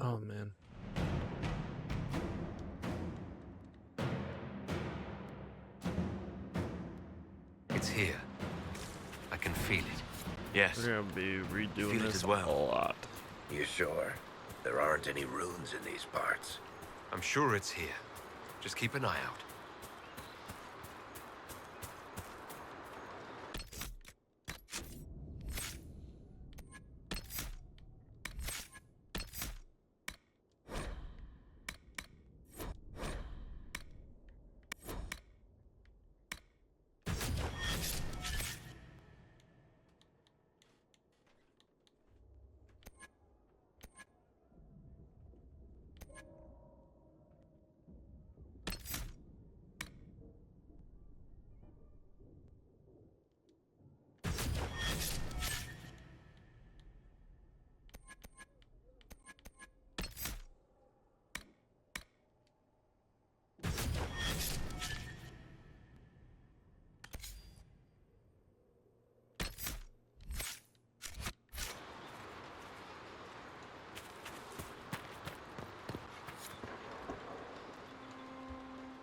Oh, man. It's here. I can feel it. Yes. We're gonna be redoing Feel it this as well. a lot. You sure? There aren't any runes in these parts. I'm sure it's here. Just keep an eye out.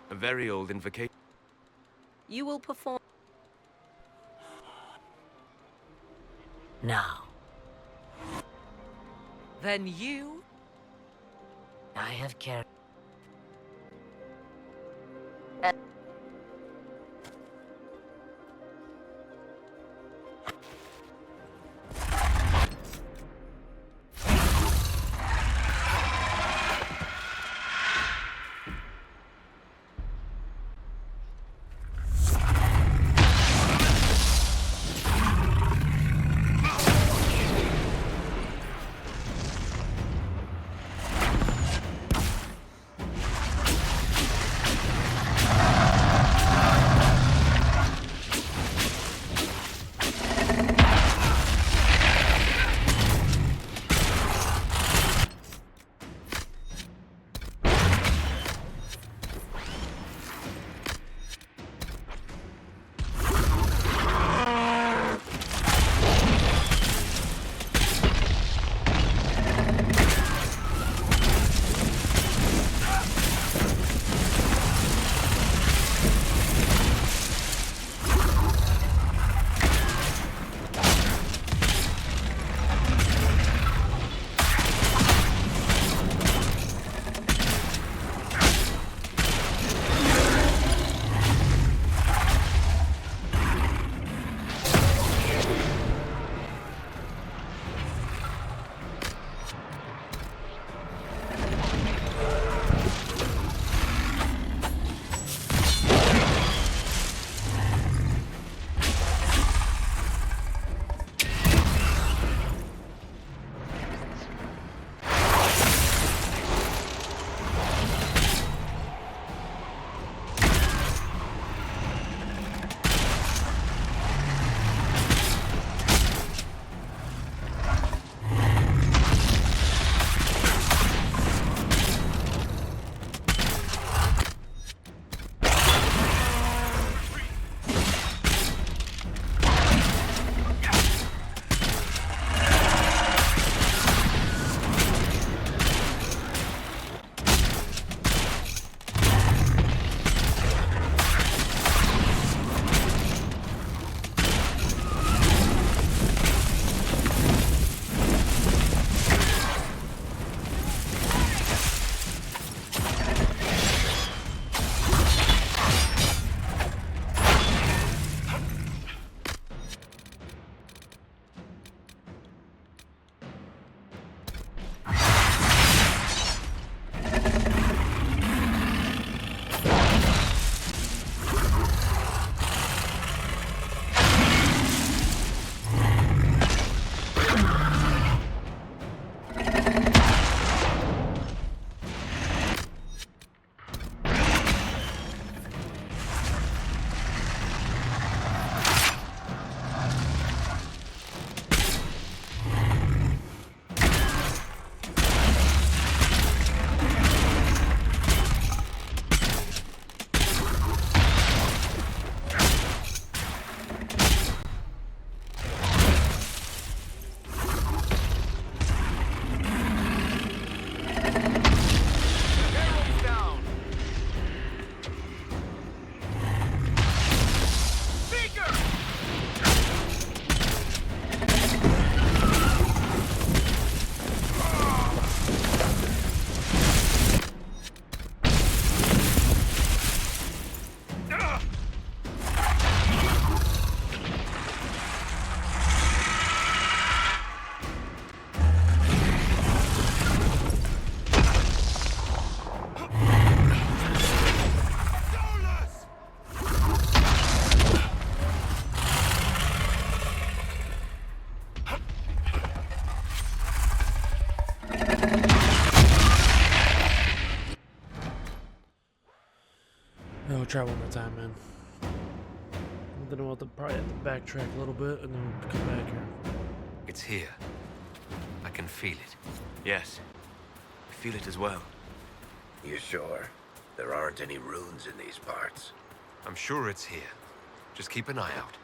A very old invocation. You will perform... Now. Then you... I have carried... Oh, try one more time, man. Then we'll probably have to backtrack a little bit and then we'll come back here. It's here. I can feel it. Yes. I feel it as well. You sure? There aren't any runes in these parts. I'm sure it's here. Just keep an eye out.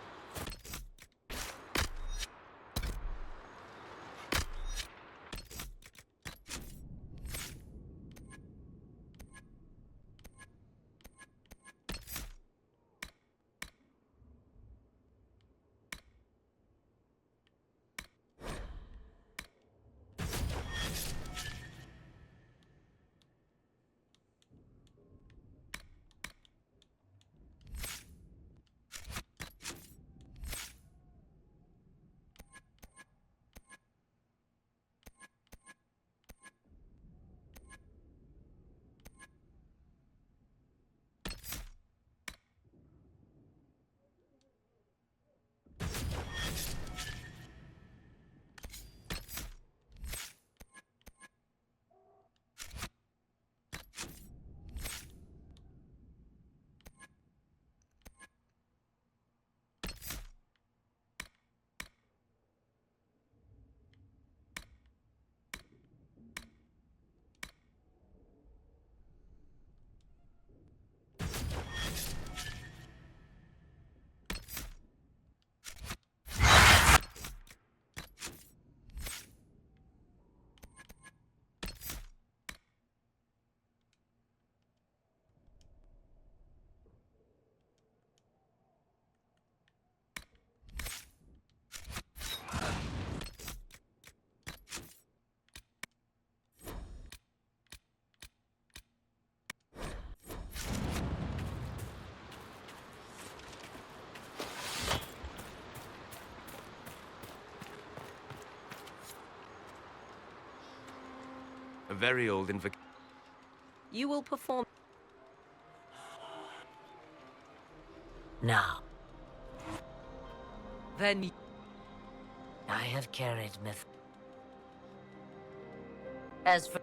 very old invocation. You will perform. Now, Then I have carried myth. As for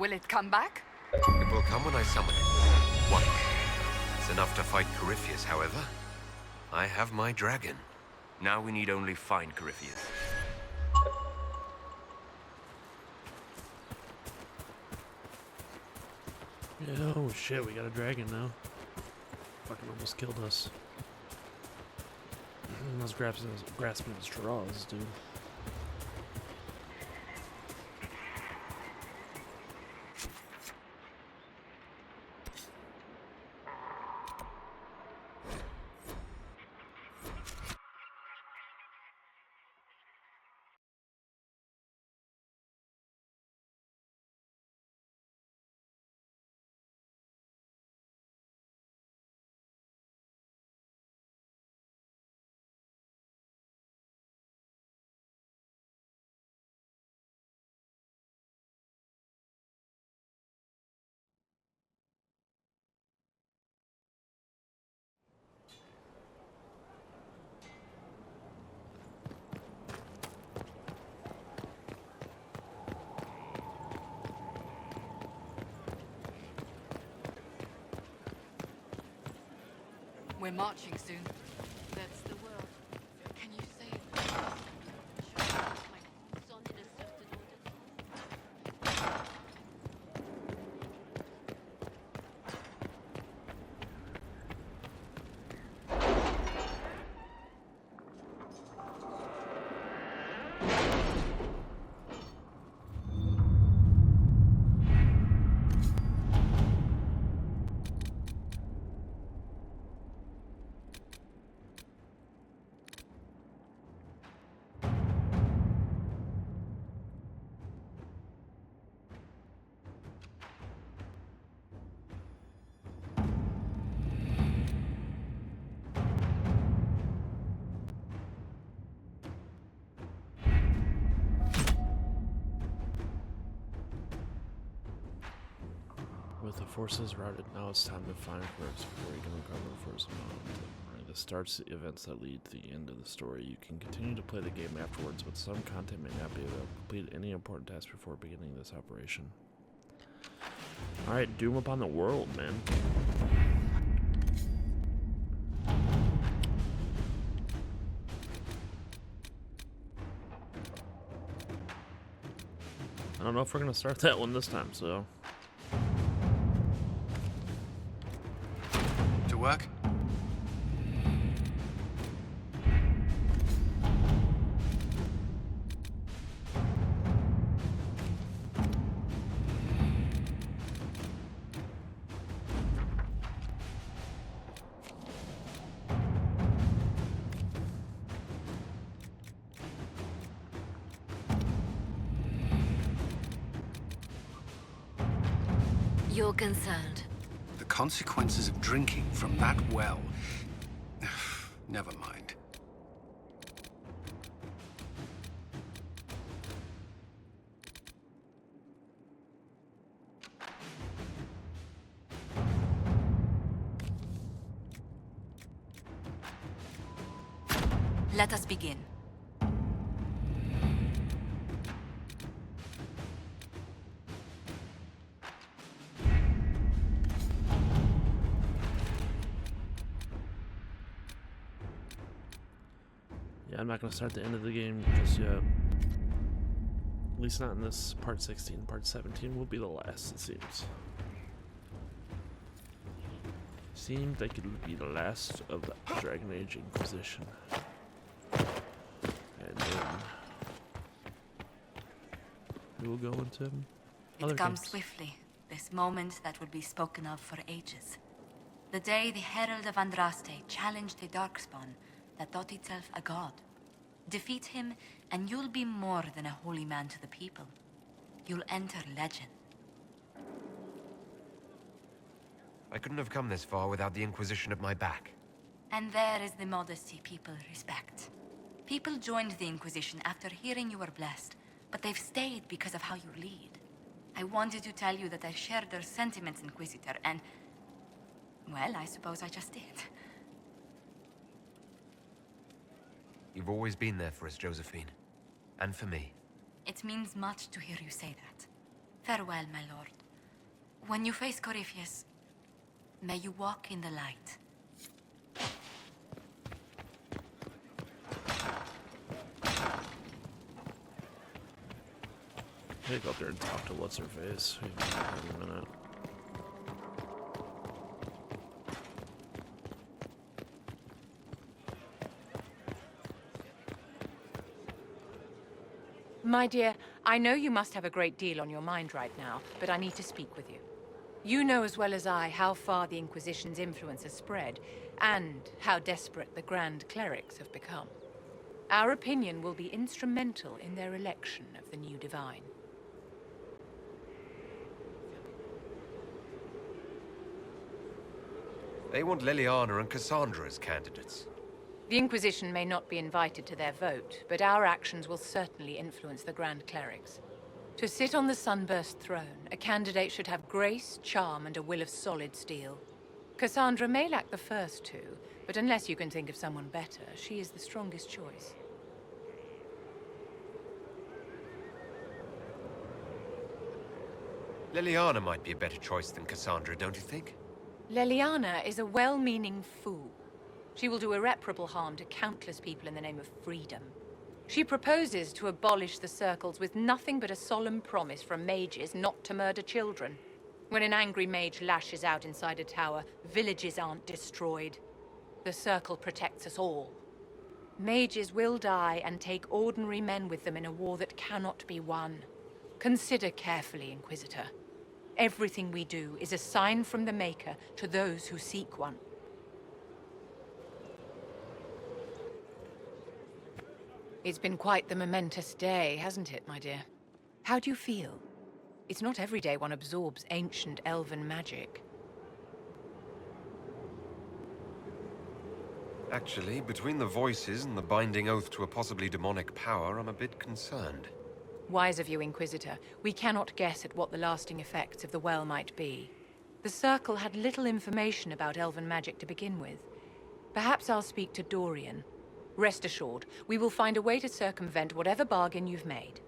Will it come back? It will come when I summon it. Once. It's enough to fight Corypheus, however. I have my dragon. Now we need only find Corypheus. Yeah, oh shit, we got a dragon now. Fucking almost killed us. I was grasping at straws, dude. We're marching soon. That's the world. Can you say? With the forces routed, now it's time to find Quirks before you can recover the first moment. Right, this starts the events that lead to the end of the story. You can continue to play the game afterwards, but some content may not be able to complete any important tasks before beginning this operation. Alright, doom upon the world, man. I don't know if we're gonna start that one this time, so... To work? You're concerned. The consequences of drinking from that well. Never mind. Let us begin. Yeah, I'm not going to start the end of the game just yet. At least not in this part 16. Part 17 will be the last, it seems. Seemed like it would be the last of the Dragon Age Inquisition. And then we will go into other It comes games. swiftly, this moment that will be spoken of for ages. The day the Herald of Andraste challenged a Darkspawn that thought itself a god. Defeat him, and you'll be more than a holy man to the people. You'll enter legend. I couldn't have come this far without the Inquisition at my back. And there is the modesty people respect. People joined the Inquisition after hearing you were blessed, but they've stayed because of how you lead. I wanted to tell you that I shared their sentiments, Inquisitor, and... well, I suppose I just did. You've always been there for us, Josephine. And for me. It means much to hear you say that. Farewell, my lord. When you face Corypheus, may you walk in the light. I gotta go up there and talk to what's her face. Wait a minute. My dear, I know you must have a great deal on your mind right now, but I need to speak with you. You know as well as I how far the Inquisition's influence has spread, and how desperate the Grand Clerics have become. Our opinion will be instrumental in their election of the new Divine. They want Liliana and Cassandra as candidates. The Inquisition may not be invited to their vote, but our actions will certainly influence the Grand Clerics. To sit on the Sunburst throne, a candidate should have grace, charm, and a will of solid steel. Cassandra may lack the first two, but unless you can think of someone better, she is the strongest choice. Liliana might be a better choice than Cassandra, don't you think? Liliana is a well-meaning fool. She will do irreparable harm to countless people in the name of freedom. She proposes to abolish the circles with nothing but a solemn promise from mages not to murder children. When an angry mage lashes out inside a tower, villages aren't destroyed. The circle protects us all. Mages will die and take ordinary men with them in a war that cannot be won. Consider carefully, Inquisitor. Everything we do is a sign from the Maker to those who seek one. It's been quite the momentous day, hasn't it, my dear? How do you feel? It's not every day one absorbs ancient elven magic. Actually, between the voices and the binding oath to a possibly demonic power, I'm a bit concerned. Wise of you, Inquisitor. We cannot guess at what the lasting effects of the well might be. The Circle had little information about elven magic to begin with. Perhaps I'll speak to Dorian. Rest assured, we will find a way to circumvent whatever bargain you've made.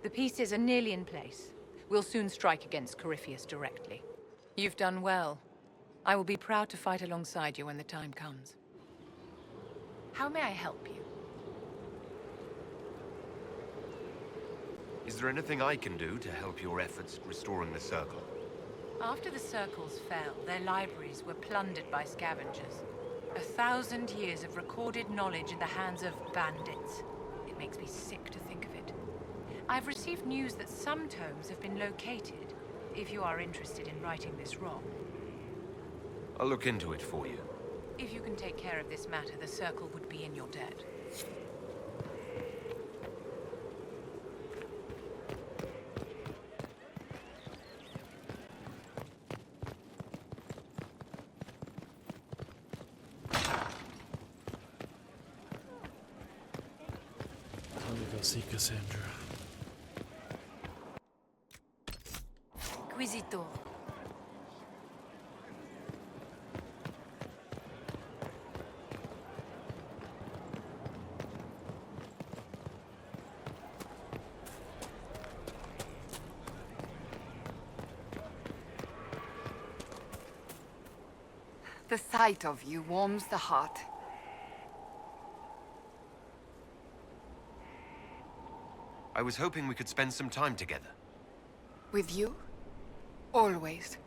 The pieces are nearly in place. We'll soon strike against Corypheus directly. You've done well. I will be proud to fight alongside you when the time comes. How may I help you? Is there anything I can do to help your efforts at restoring the Circle? After the Circles fell, their libraries were plundered by scavengers. 1,000 years of recorded knowledge in the hands of bandits. It makes me sick to think of it. I've received news that some tomes have been located, if you are interested in righting this wrong. I'll look into it for you. If you can take care of this matter, the Circle would be in your debt. See Cassandra. Inquisitor. The sight of you warms the heart. I was hoping we could spend some time together. With you? Always.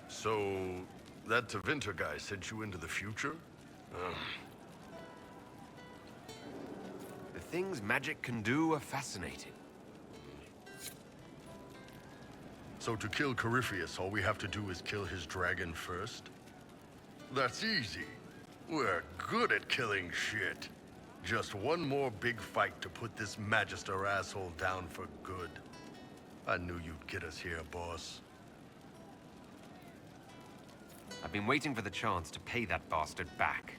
So, that Tevinter guy sent you into the future? things magic can do are fascinating. So to kill Corypheus, all we have to do is kill his dragon first? That's easy. We're good at killing shit. Just one more big fight to put this Magister asshole down for good. I knew you'd get us here, boss. I've been waiting for the chance to pay that bastard back.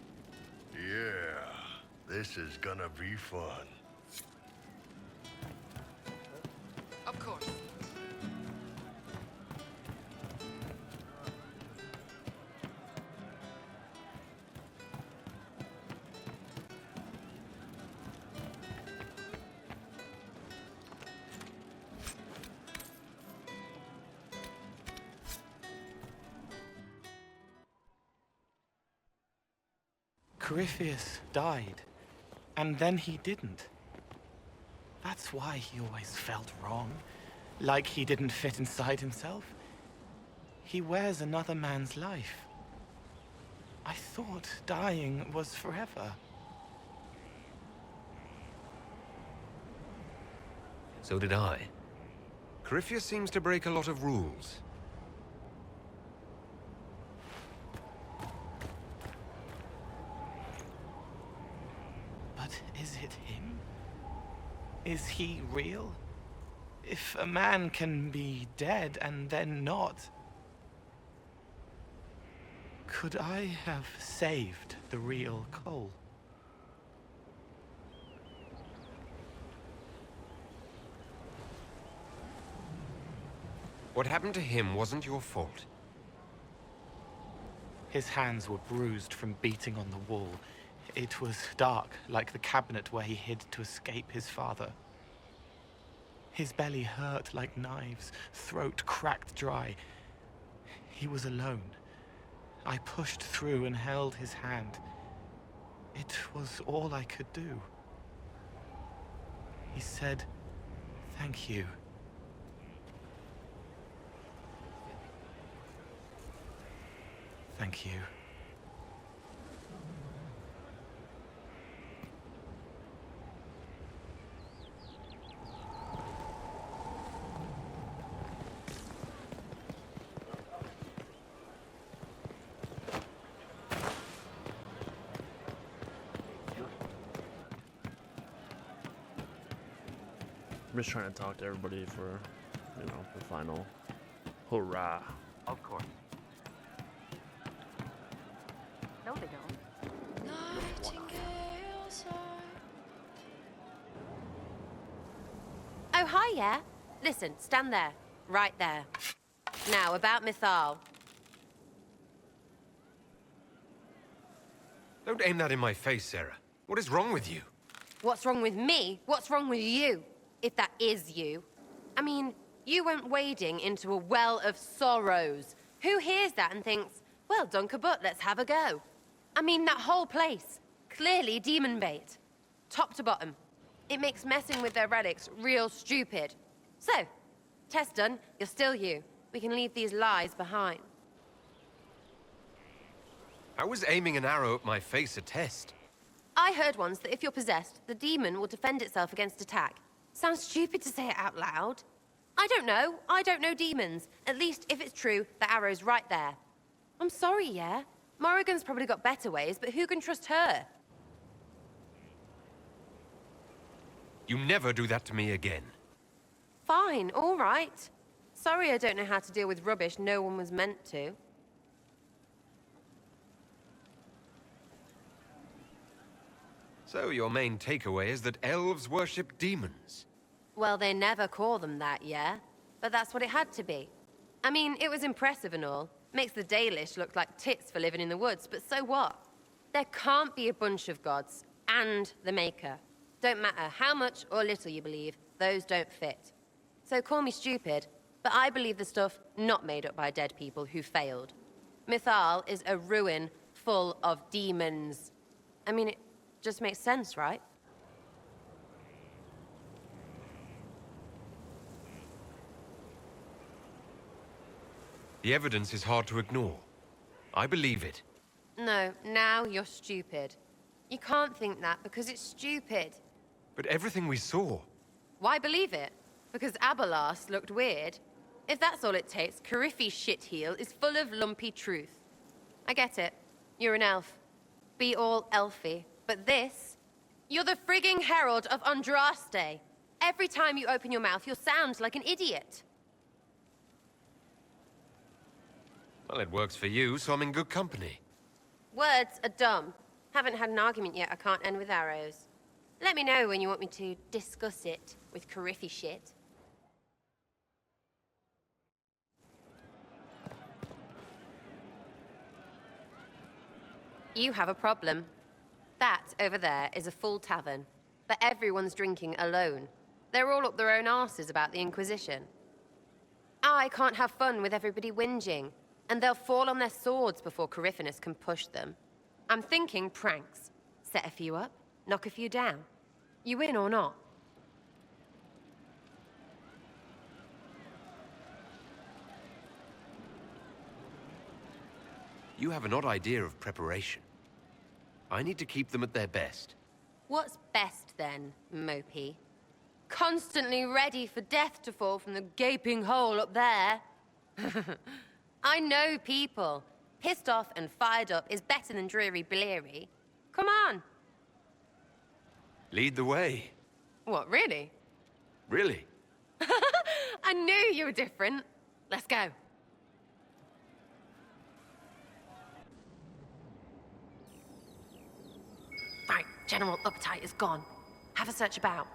Yeah, this is gonna be fun. Of course. Corypheus died, and then he didn't. That's why he always felt wrong, like he didn't fit inside himself. He wears another man's life. I thought dying was forever. So did I. Corypheus seems to break a lot of rules. But is it him? Is he real? If a man can be dead and then not, could I have saved the real Cole? What happened to him wasn't your fault. His hands were bruised from beating on the wall. It was dark, like the cabinet where he hid to escape his father. His belly hurt like knives, throat cracked dry. He was alone. I pushed through and held his hand. It was all I could do. He said, "Thank you." Thank you. I'm just trying to talk to everybody for, you know, the final hurrah. Of course. No, they don't. Oh, hi, yeah. Listen, stand there. Right there. Now, about Mythal. Don't aim that in my face, Sarah. What is wrong with you? What's wrong with me? What's wrong with you? If that is you. I mean, you went wading into a well of sorrows. Who hears that and thinks, well, Dunkerbutt, let's have a go? I mean, that whole place. Clearly demon bait. Top to bottom. It makes messing with their relics real stupid. So, test done, you're still you. We can leave these lies behind. How was aiming an arrow at my face a test? I heard once that if you're possessed, the demon will defend itself against attack. Sounds stupid to say it out loud. I don't know. I don't know demons. At least, if it's true, the arrow's right there. I'm sorry, yeah? Morrigan's probably got better ways, but who can trust her? You never do that to me again. Fine, all right. Sorry I don't know how to deal with rubbish no one was meant to. So your main takeaway is that elves worship demons? Well, they never call them that, yeah? But that's what it had to be. I mean, it was impressive and all. Makes the Dalish look like tits for living in the woods, but so what? There can't be a bunch of gods, and the Maker. Don't matter how much or little you believe, those don't fit. So call me stupid, but I believe the stuff not made up by dead people who failed. Mythal is a ruin full of demons. I mean, it just makes sense, right? The evidence is hard to ignore. I believe it. No, now you're stupid. You can't think that because it's stupid. But everything we saw... Why believe it? Because Abelas looked weird? If that's all it takes, Cariffi's shitheel is full of lumpy truth. I get it. You're an elf. Be all elfy. But this... You're the frigging herald of Andraste. Every time you open your mouth, you'll sound like an idiot. Well, it works for you, so I'm in good company. Words are dumb. Haven't had an argument yet I can't end with arrows. Let me know when you want me to discuss it with Cariffi shit. You have a problem. That over there is a full tavern, but everyone's drinking alone. They're all up their own arses about the Inquisition. I can't have fun with everybody whinging, and they'll fall on their swords before Corypheus can push them. I'm thinking pranks. Set a few up, knock a few down. You in or not? You have an odd idea of preparation. I need to keep them at their best. What's best then, Mopey? Constantly ready for death to fall from the gaping hole up there. I know people. Pissed off and fired up is better than dreary bleary. Come on. Lead the way. What, really? Really? I knew you were different. Let's go. Right, General Uptight is gone. Have a search about.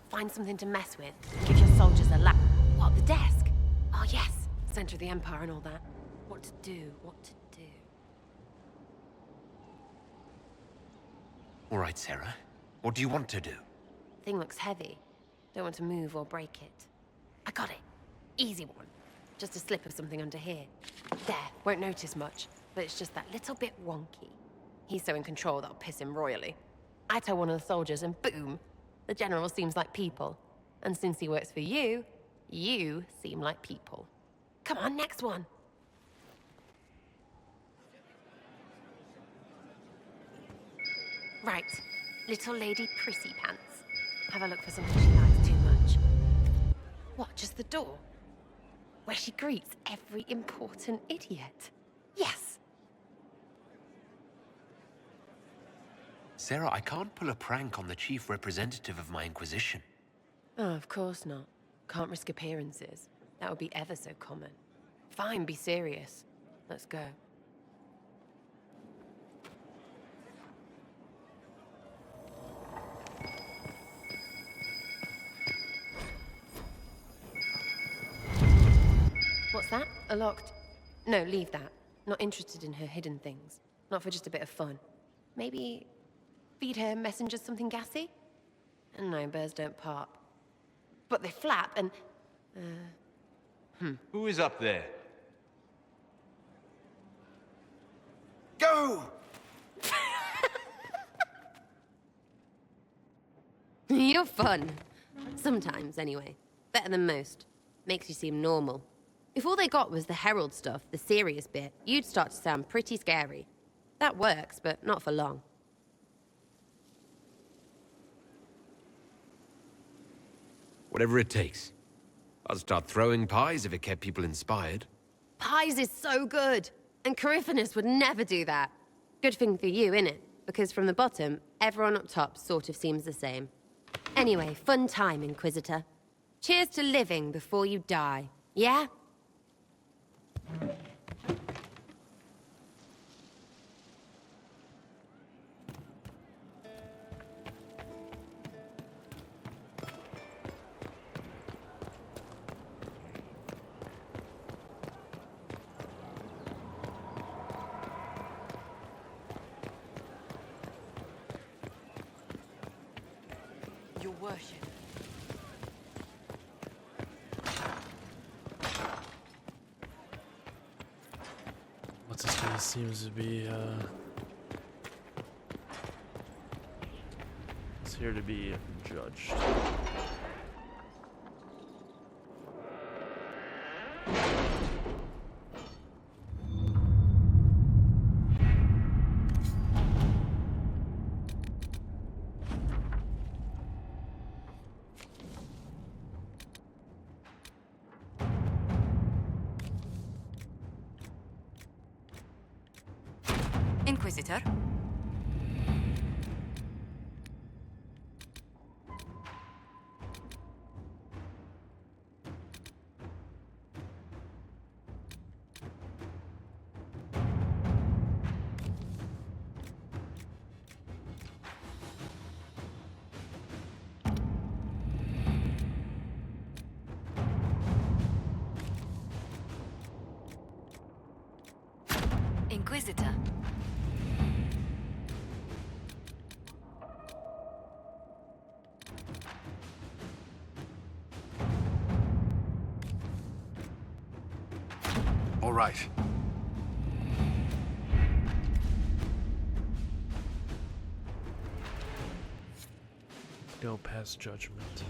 Find something to mess with. Give your soldiers a lap. What, the desk? Oh, yes. Center of the Empire and all that. What to do, what to do. All right, Sarah. What do you want to do? Thing looks heavy. Don't want to move or break it. I got it. Easy one. Just a slip of something under here. There, won't notice much, but it's just that little bit wonky. He's so in control that'll piss him royally. I tell one of the soldiers and boom, the general seems like people. And since he works for you, you seem like people. Come on, next one. Right, little lady Prissy Pants. Have a look for something she likes too much. What, just the door? Where she greets every important idiot. Yes! Sarah, I can't pull a prank on the chief representative of my Inquisition. Oh, of course not. Can't risk appearances. That would be ever so common. Fine, be serious. Let's go. What's that? A locked... No, leave that. Not interested in her hidden things. Not for just a bit of fun. Maybe... feed her messengers something gassy? No, birds don't pop. But they flap and... Who is up there? Go! You're fun. Sometimes, anyway. Better than most. Makes you seem normal. If all they got was the herald stuff, the serious bit, you'd start to sound pretty scary. That works, but not for long. Whatever it takes. I'll start throwing pies if it kept people inspired. Pies is so good! And Corypheus would never do that. Good thing for you, innit? Because from the bottom, everyone up top sort of seems the same. Anyway, fun time, Inquisitor. Cheers to living before you die. Yeah? Your worship. What's this guy seems to be, It's here to be judged. Inquisitor. Inquisitor. All right. Go past judgment.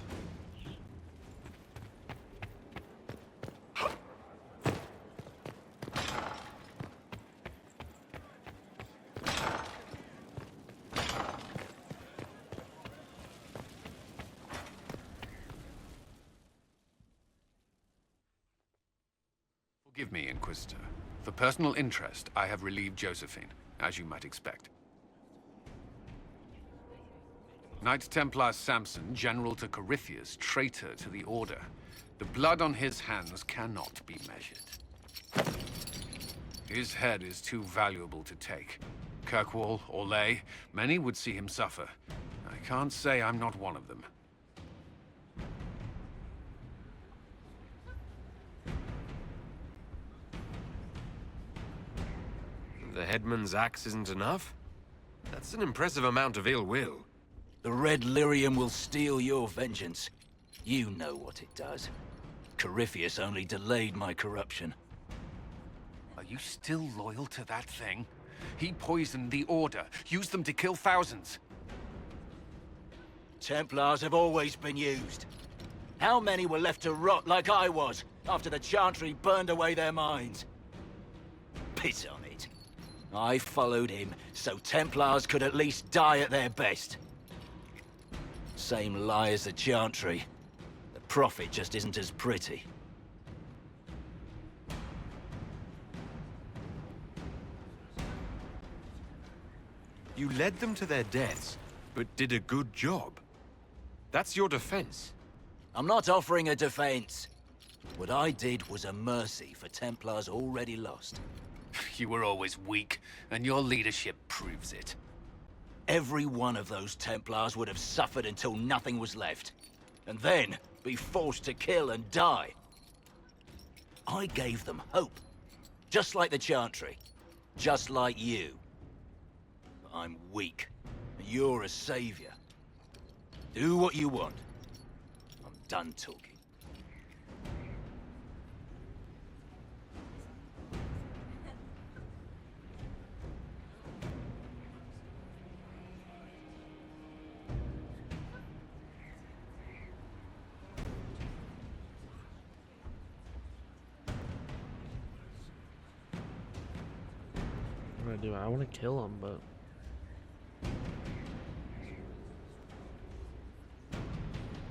Forgive me, Inquisitor. For personal interest, I have relieved Josephine, as you might expect. Knight Templar Samson, General to Corypheus, traitor to the Order. The blood on his hands cannot be measured. His head is too valuable to take. Kirkwall, Orlais, many would see him suffer. I can't say I'm not one of them. The headman's axe isn't enough? That's an impressive amount of ill will. The Red Lyrium will steal your vengeance. You know what it does. Corypheus only delayed my corruption. Are you still loyal to that thing? He poisoned the Order, used them to kill thousands. Templars have always been used. How many were left to rot like I was, after the Chantry burned away their minds? Piss on it. I followed him, so Templars could at least die at their best. Same lie as the Chantry. The profit just isn't as pretty. You led them to their deaths, but did a good job. That's your defense. I'm not offering a defense. What I did was a mercy for Templars already lost. You were always weak, and your leadership proves it. Every one of those Templars would have suffered until nothing was left. And then be forced to kill and die. I gave them hope. Just like the Chantry. Just like you. But I'm weak. And you're a savior. Do what you want. I'm done talking. What do I do? I want to kill him, but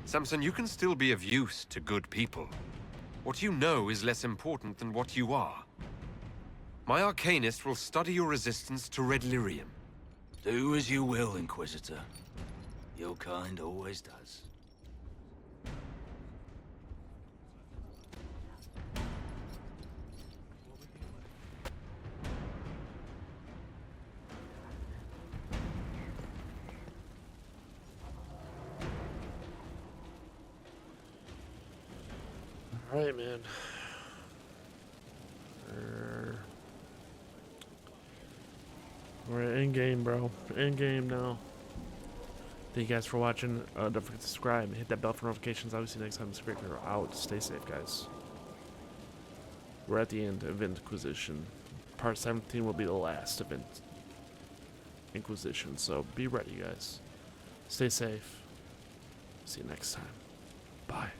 Samson, you can still be of use to good people. What you know is less important than what you are. My Arcanist will study your resistance to Red Lyrium. Do as you will, Inquisitor. Your kind always does. alright, man. We're in game, bro. In game now. Thank you guys for watching. Don't forget to subscribe and hit that bell for notifications. I'll see you next time. This creator out. Stay safe, guys. We're at the end of Inquisition. Part 17 will be the last of Inquisition, so be ready, guys. Stay safe. See you next time. Bye.